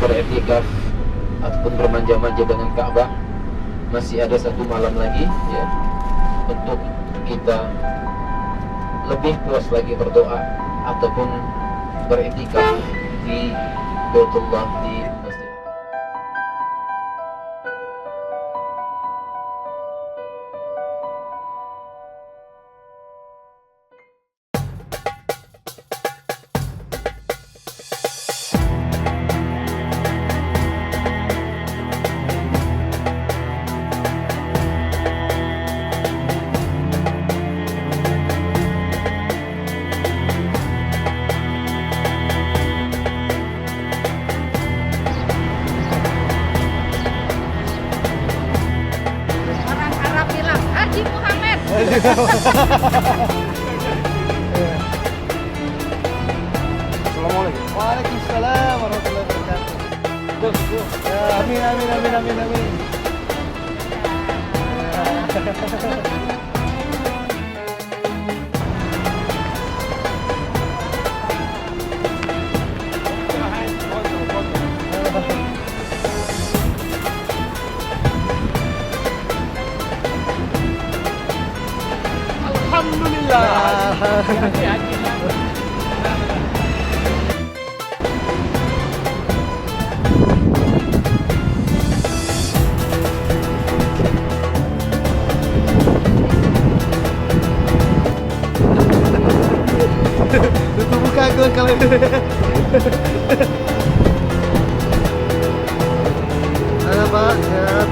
beriktikaf ataupun bermanja-manja dengan Ka'bah. Masih ada 1 malam lagi ya untuk kita lebih puas lagi berdoa ataupun beriktikaf di Baitullah, di masjid.
Orang Arab bilang Haji Muhammad.
Assalamualaikum. Waalaikumsalam warahmatullahi wabarakatuh. Ya, amin. Tutup buka kalau ada Pak, siap.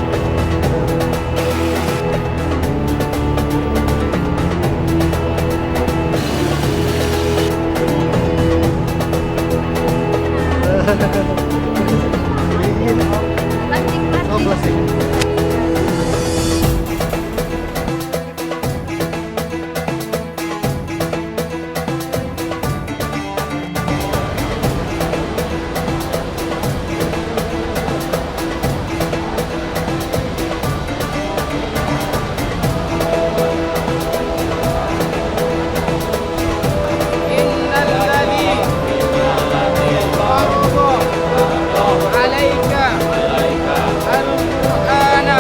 Oh, plastik.
Alaika al-Qur'ana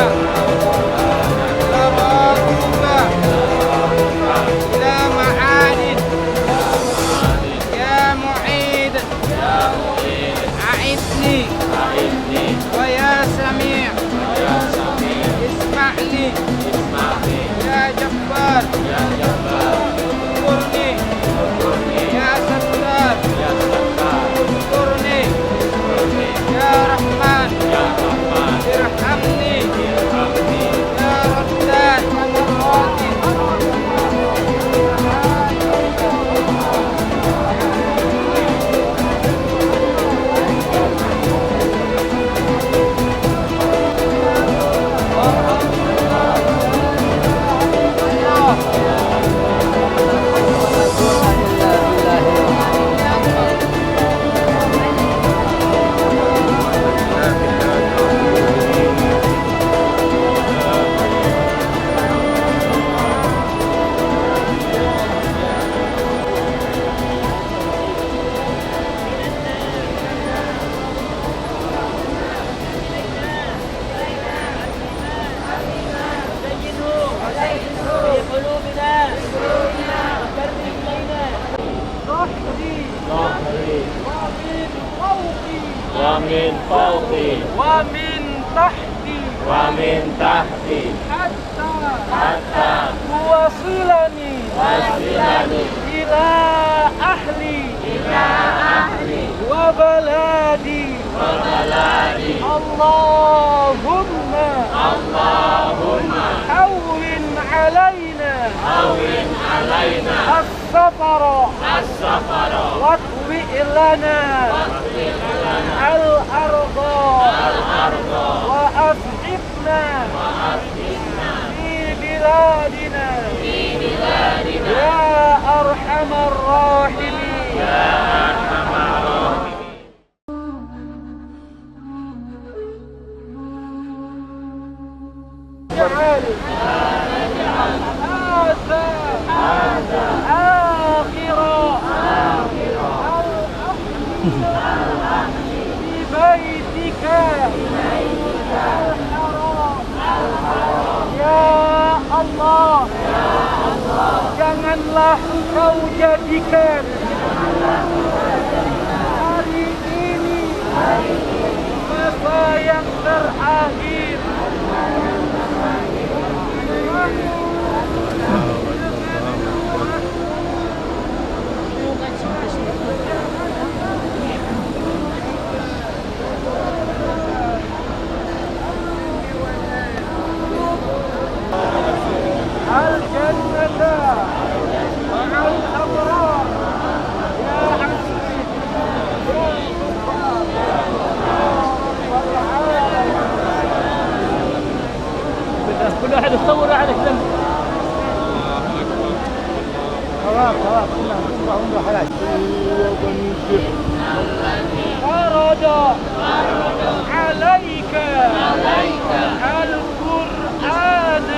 فوقي
ومن فوقي
ومن تحتي
ومن تحتي
حتى توصلني إلى أهلي وبلادي اللهم هون علينا السفر واطوئ لنا الأرض وأسعفنا في بلادنا يا أرحم الراحمين هذا آخر ببيتك الحرام يا Allah, janganlah kau jadikan hari ini masa yang terakhir. الجنة مع الأبرار يا حسبي كل واحد يصور على كلام خلاص كلها عمره حلال فرض عليك القرآن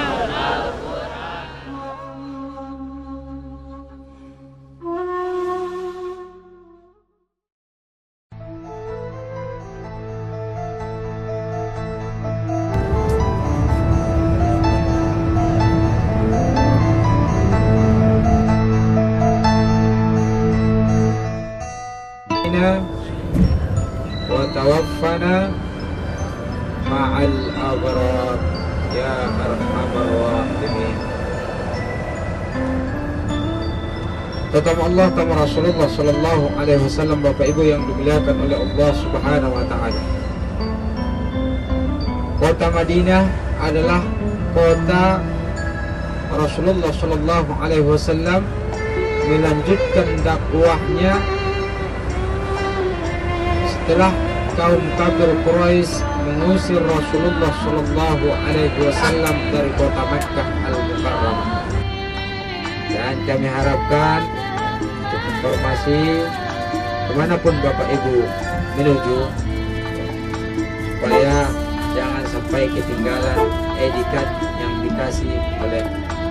وتوفنا مع الأبرار يا أرحم الراحمين. Tamu Allah, tamu Rasulullah Sallallahu Alaihi Wasallam, Bapak Ibu yang dimuliakan oleh Allah Subhanahu Wa Taala. Kota Madinah adalah kota Rasulullah Sallallahu Alaihi Wasallam melanjutkan dakwahnya setelah kaum kafir Quraisy mengusir Rasulullah Shallallahu Alaihi Wasallam dari kota Makkah Al-Mukarramah. Dan kami harapkan untuk informasi kemanapun Bapak Ibu menuju, supaya jangan sampai ketinggalan etikat yang dikasih oleh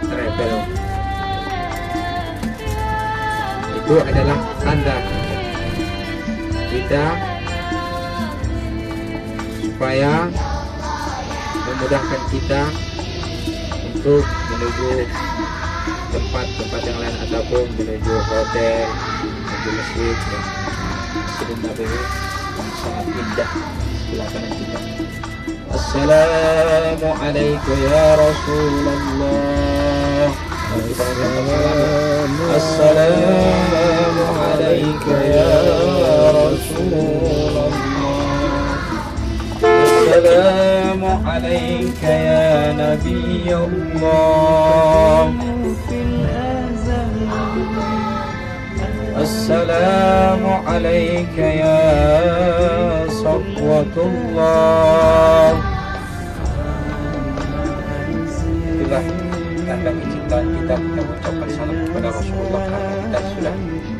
travel. Itu adalah tanda kita supaya memudahkan kita untuk menuju tempat-tempat yang lain ataupun menuju hotel, menuju masjid dan Masjid Nabawi yang sangat indah sebelah kanan kita. Assalamualaikum ya Rasulullah. Assalamualaikum ya Rasulullah. السلام عليك يا نبي الله. السلام عليك يا صفوة الله. Itulah tanda kecintaan kita mengucapkan salam kepada Rasulullah, karena kita sudah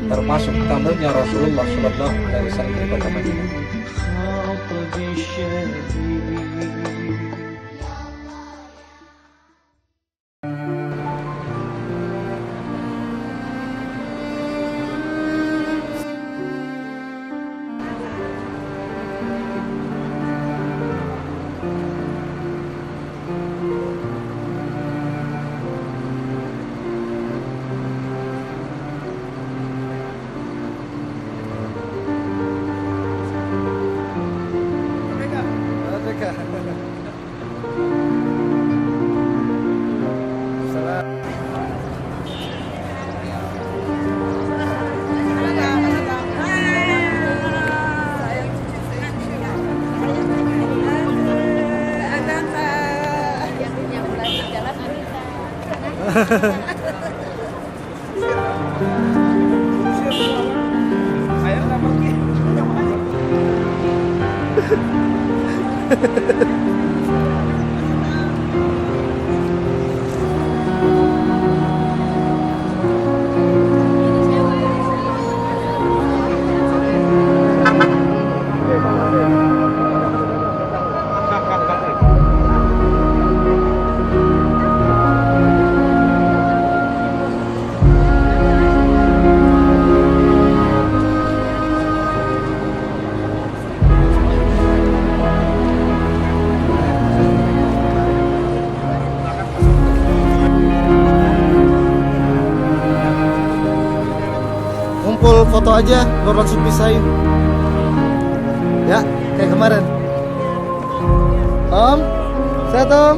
termasuk tamunya Rasulullah Sallallahu Alaihi Wasallam di kota Madinah.
Ngumpul foto aja baru langsung pisahin. Ya, kayak kemarin. Om, sehat Om.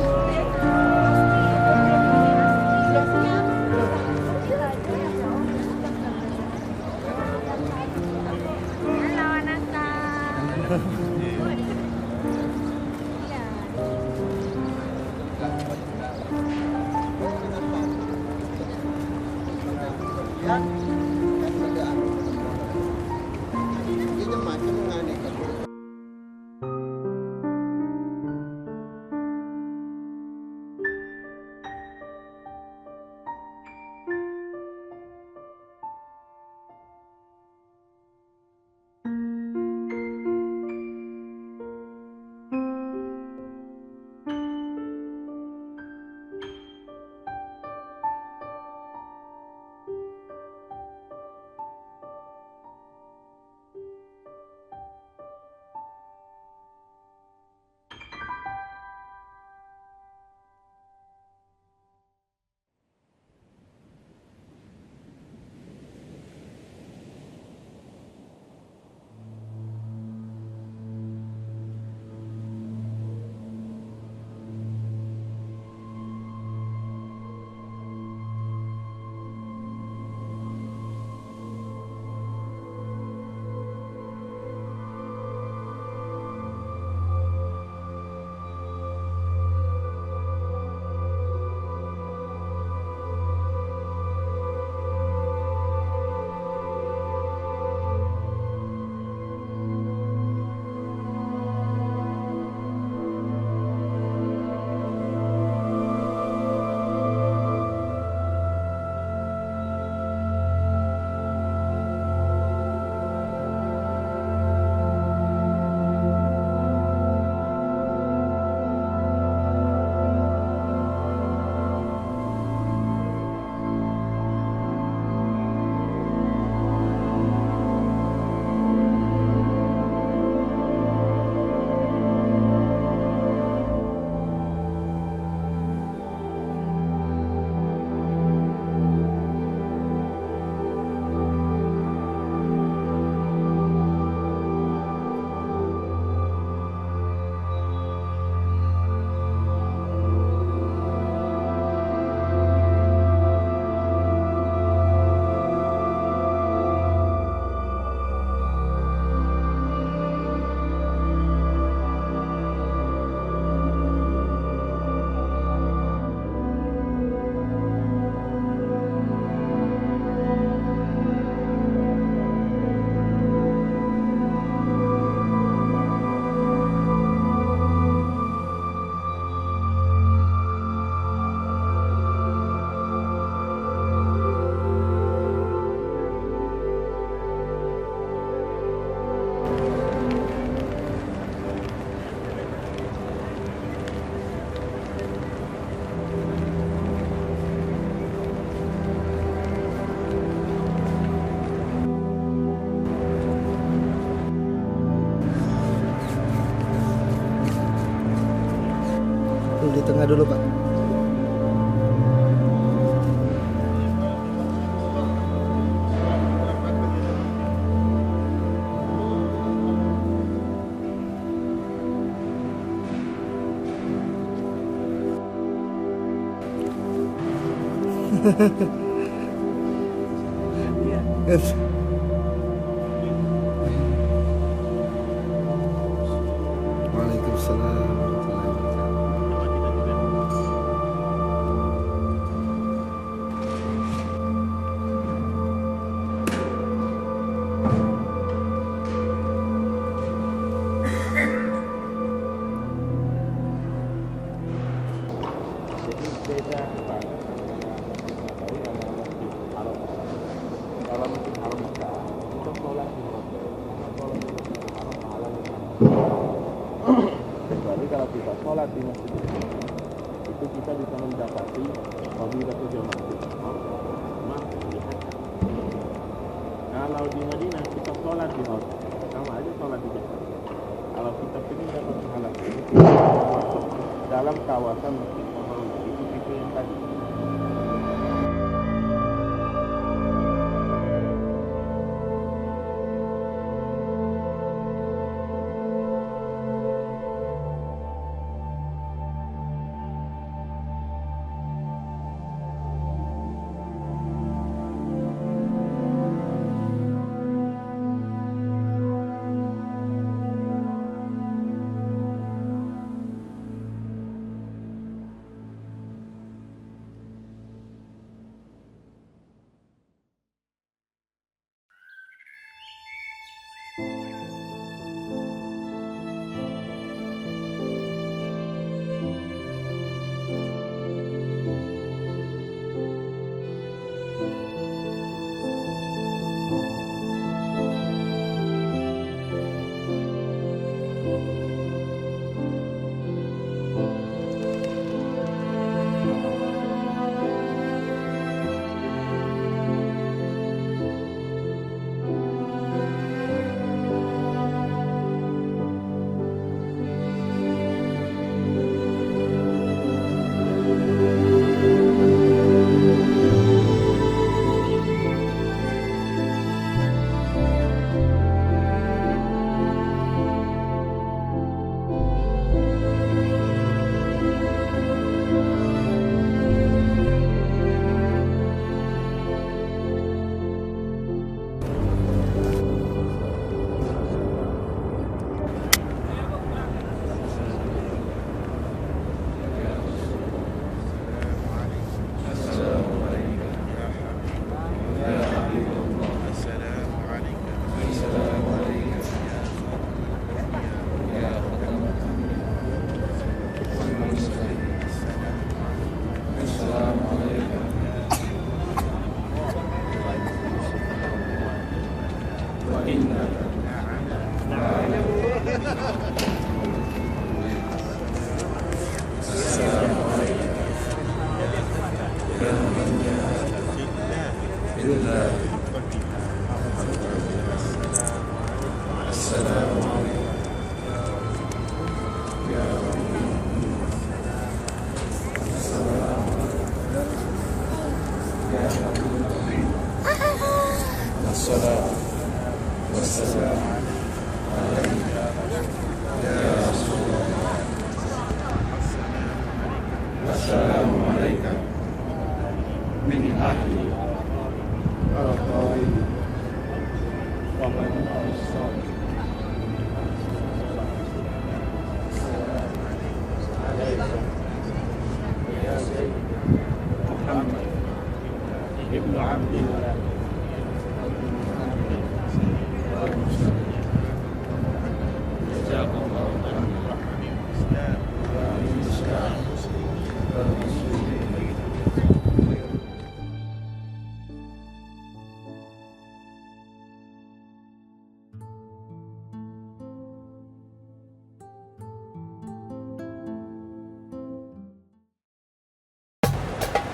Di tengah dulu Pak. Waalaikumsalam.
kalau kita sholat di masjid itu kita bisa mendapati fadilatul jamaah sama melihat. Kalau di Madinah kita sholat di hotel sama aja sholat di Jakarta. Kalau kita ingin dapat pahala ini masuk dalam kawasan Masjid Nabawi itu yang tadi.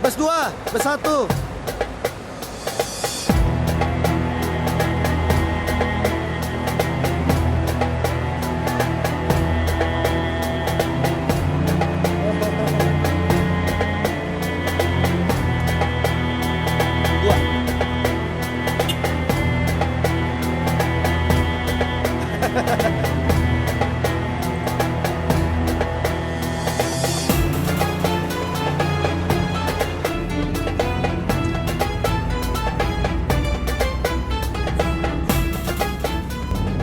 Bus 2, bus 1.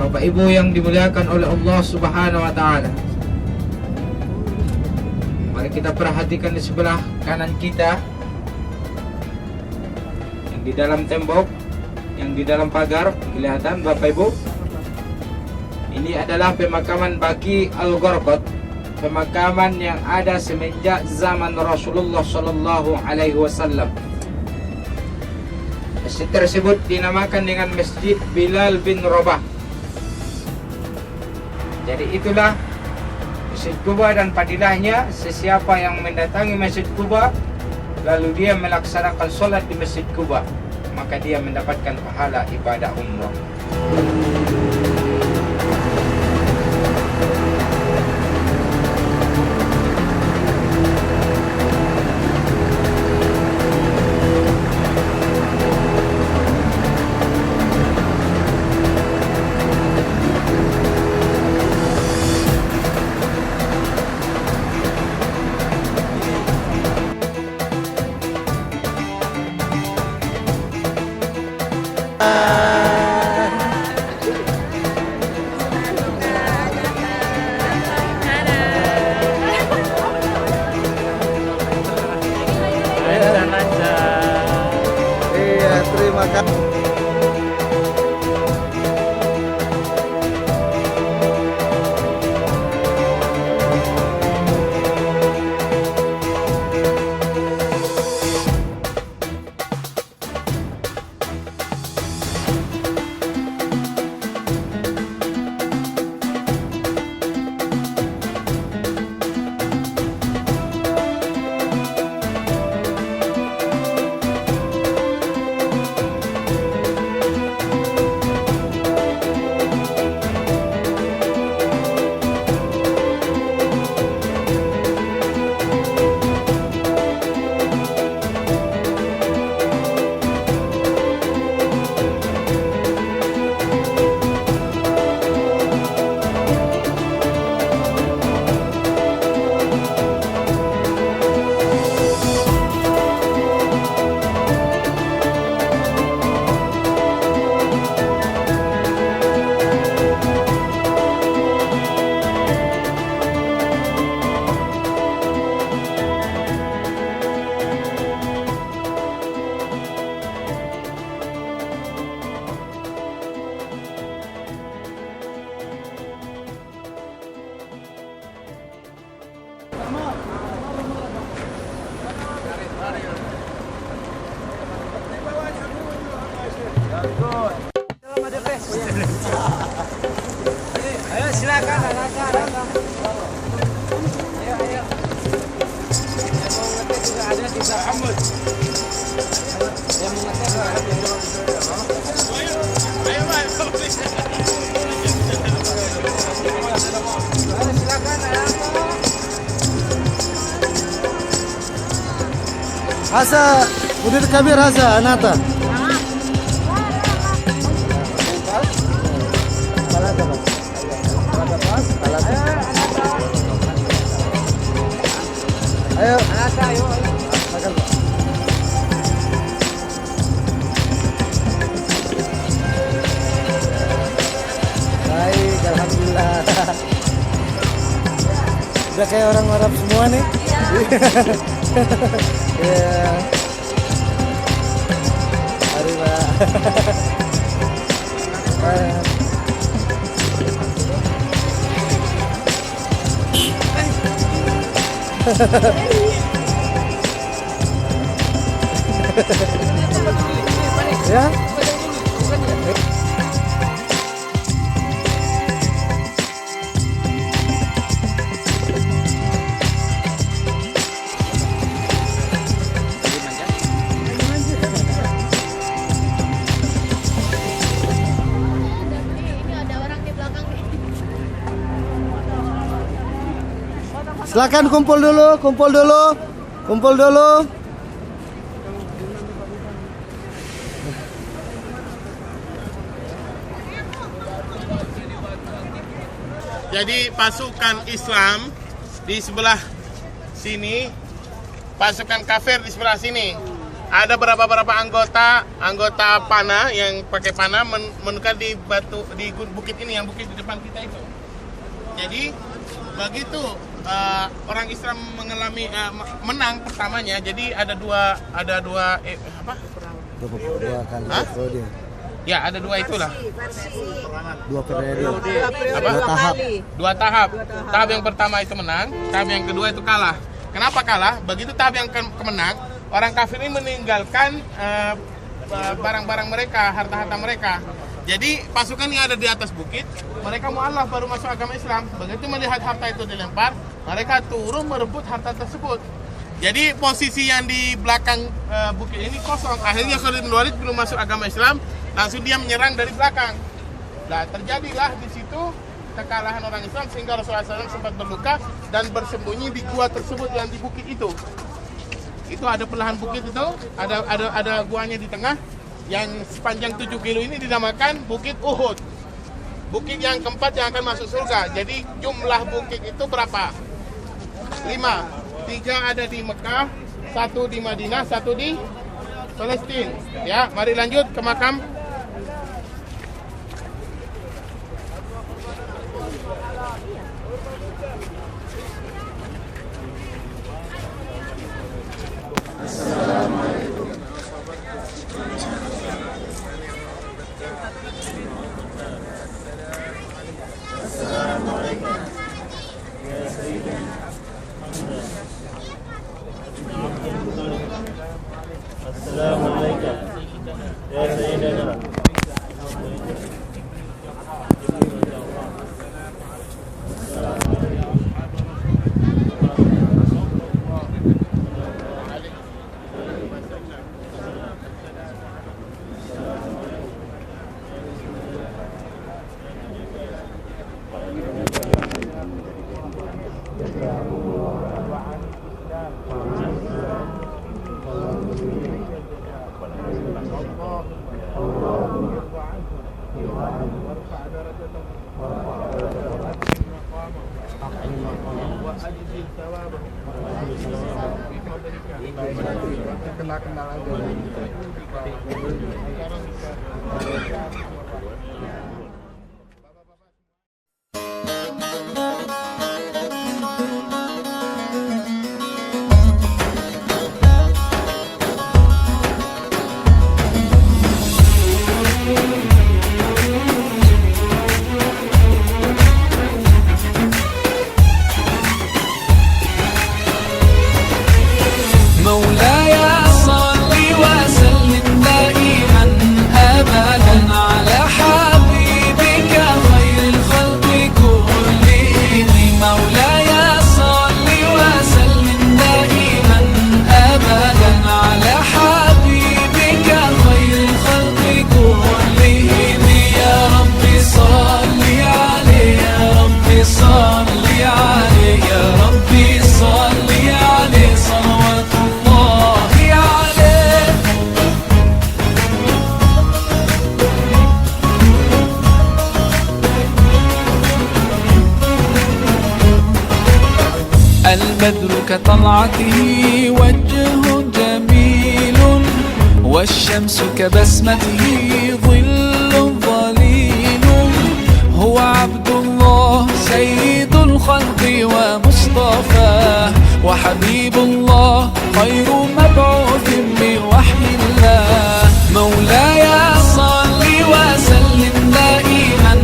Bapak Ibu yang dimuliakan oleh Allah Subhanahu wa taala. Mari kita perhatikan di sebelah kanan kita, yang di dalam tembok, yang di dalam pagar, kelihatan Bapak Ibu. Ini adalah pemakaman Baqi Al-Gharqad, pemakaman yang ada semenjak zaman Rasulullah Sallallahu Alaihi Wasallam. Masjid tersebut dinamakan dengan Masjid Bilal bin Rabah. Jadi itulah Masjid Quba dan fadilahnya, sesiapa yang mendatangi Masjid Quba lalu dia melaksanakan solat di Masjid Quba, maka dia mendapatkan pahala ibadah umrah.
Iya, terima kasih.
Ayo silakan, silakan. Ayo. Yang mau ngetek juga ada di Hamud. Yang mau ngetek juga ada di Ayo silakan.
Asa, mudir kabir asa, anata. Ayo,
Anata, ayo.
makan. Baik, alhamdulillah. Udah kayak orang Arab semua nih. Iya. Mari, Pak. Ya. Silakan kumpul dulu.
Jadi pasukan Islam di sebelah sini, pasukan kafir di sebelah sini. Ada beberapa anggota panah yang pakai panah menukar di bukit ini, yang bukit di depan kita itu. Jadi begitu orang Islam mengalami menang pertamanya, jadi ada dua ya ada dua itulah.
Dua periode.
Dua tahap. Tahap yang pertama itu menang, tahap yang kedua itu kalah. Kenapa kalah? Begitu tahap yang kemenang, orang kafir ini meninggalkan barang-barang mereka, harta-harta mereka. Jadi pasukan yang ada di atas bukit, mereka mualaf baru masuk agama Islam. Begitu melihat harta itu dilempar, mereka turun merebut harta tersebut. Jadi posisi yang di belakang bukit ini kosong. Akhirnya Khalid bin Walid belum masuk agama Islam, langsung dia menyerang dari belakang. Nah, terjadilah di situ kekalahan orang Islam sehingga Rasulullah SAW sempat berluka dan bersembunyi di gua tersebut yang di bukit itu. Itu ada pelahan bukit itu, ada guanya di tengah yang sepanjang 7 kilo ini dinamakan Bukit Uhud. Bukit yang keempat yang akan masuk surga. Jadi jumlah bukit itu berapa? 5. 3 ada di Mekah, 1 di Madinah, 1 di Palestina. Ya, mari lanjut ke makam.
Assalamualaikum ya Sayyidina.
Kenal aja.
البدر كطلعته وجه جميل والشمس كبسمته ظل ظليل هو عبد الله سيد الخلق ومصطفاه وحبيب الله خير مبعوث بوحي الله مولاي صل وسلم دائما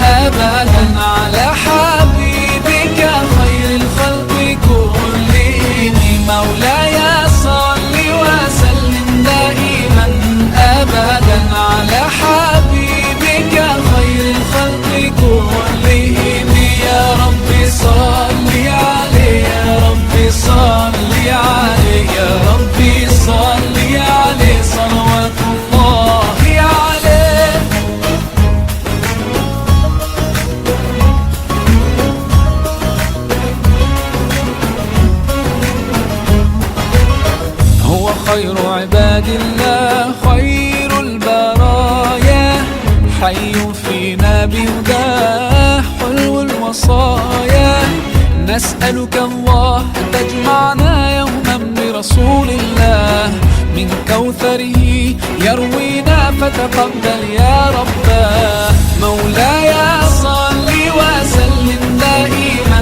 أبدا على حبيبك خير الخلق كلهم مولاي صل وسلم دائما أبدا على حبيبك خير الخلق كلهم يا رب صل عليه يا رب صل عليه يا رب صل عليه صلوات الله عليه هو خير عباد الله خير البرايا حي فينا بهداه حلو الوصايا نسألك الله أن تجمعنا يوما برسول الله من كوثره يروينا فتقبل يا رباه مولاي صل وسلم دائما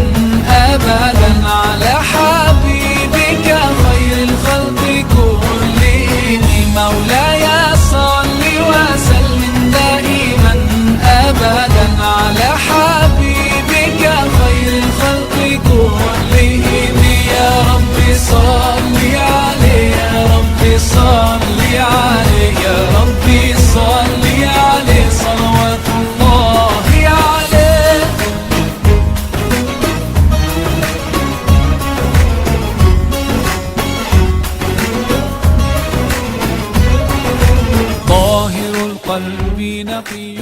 أبدا على حبيبك خير الخلق كلهم مولاي صل وسلم دائما أبدا على حبيبك خير الخلق كلهم يا رب صل عليه يا رب صل عليه يا رب صل عليه صلوات قلبي نقي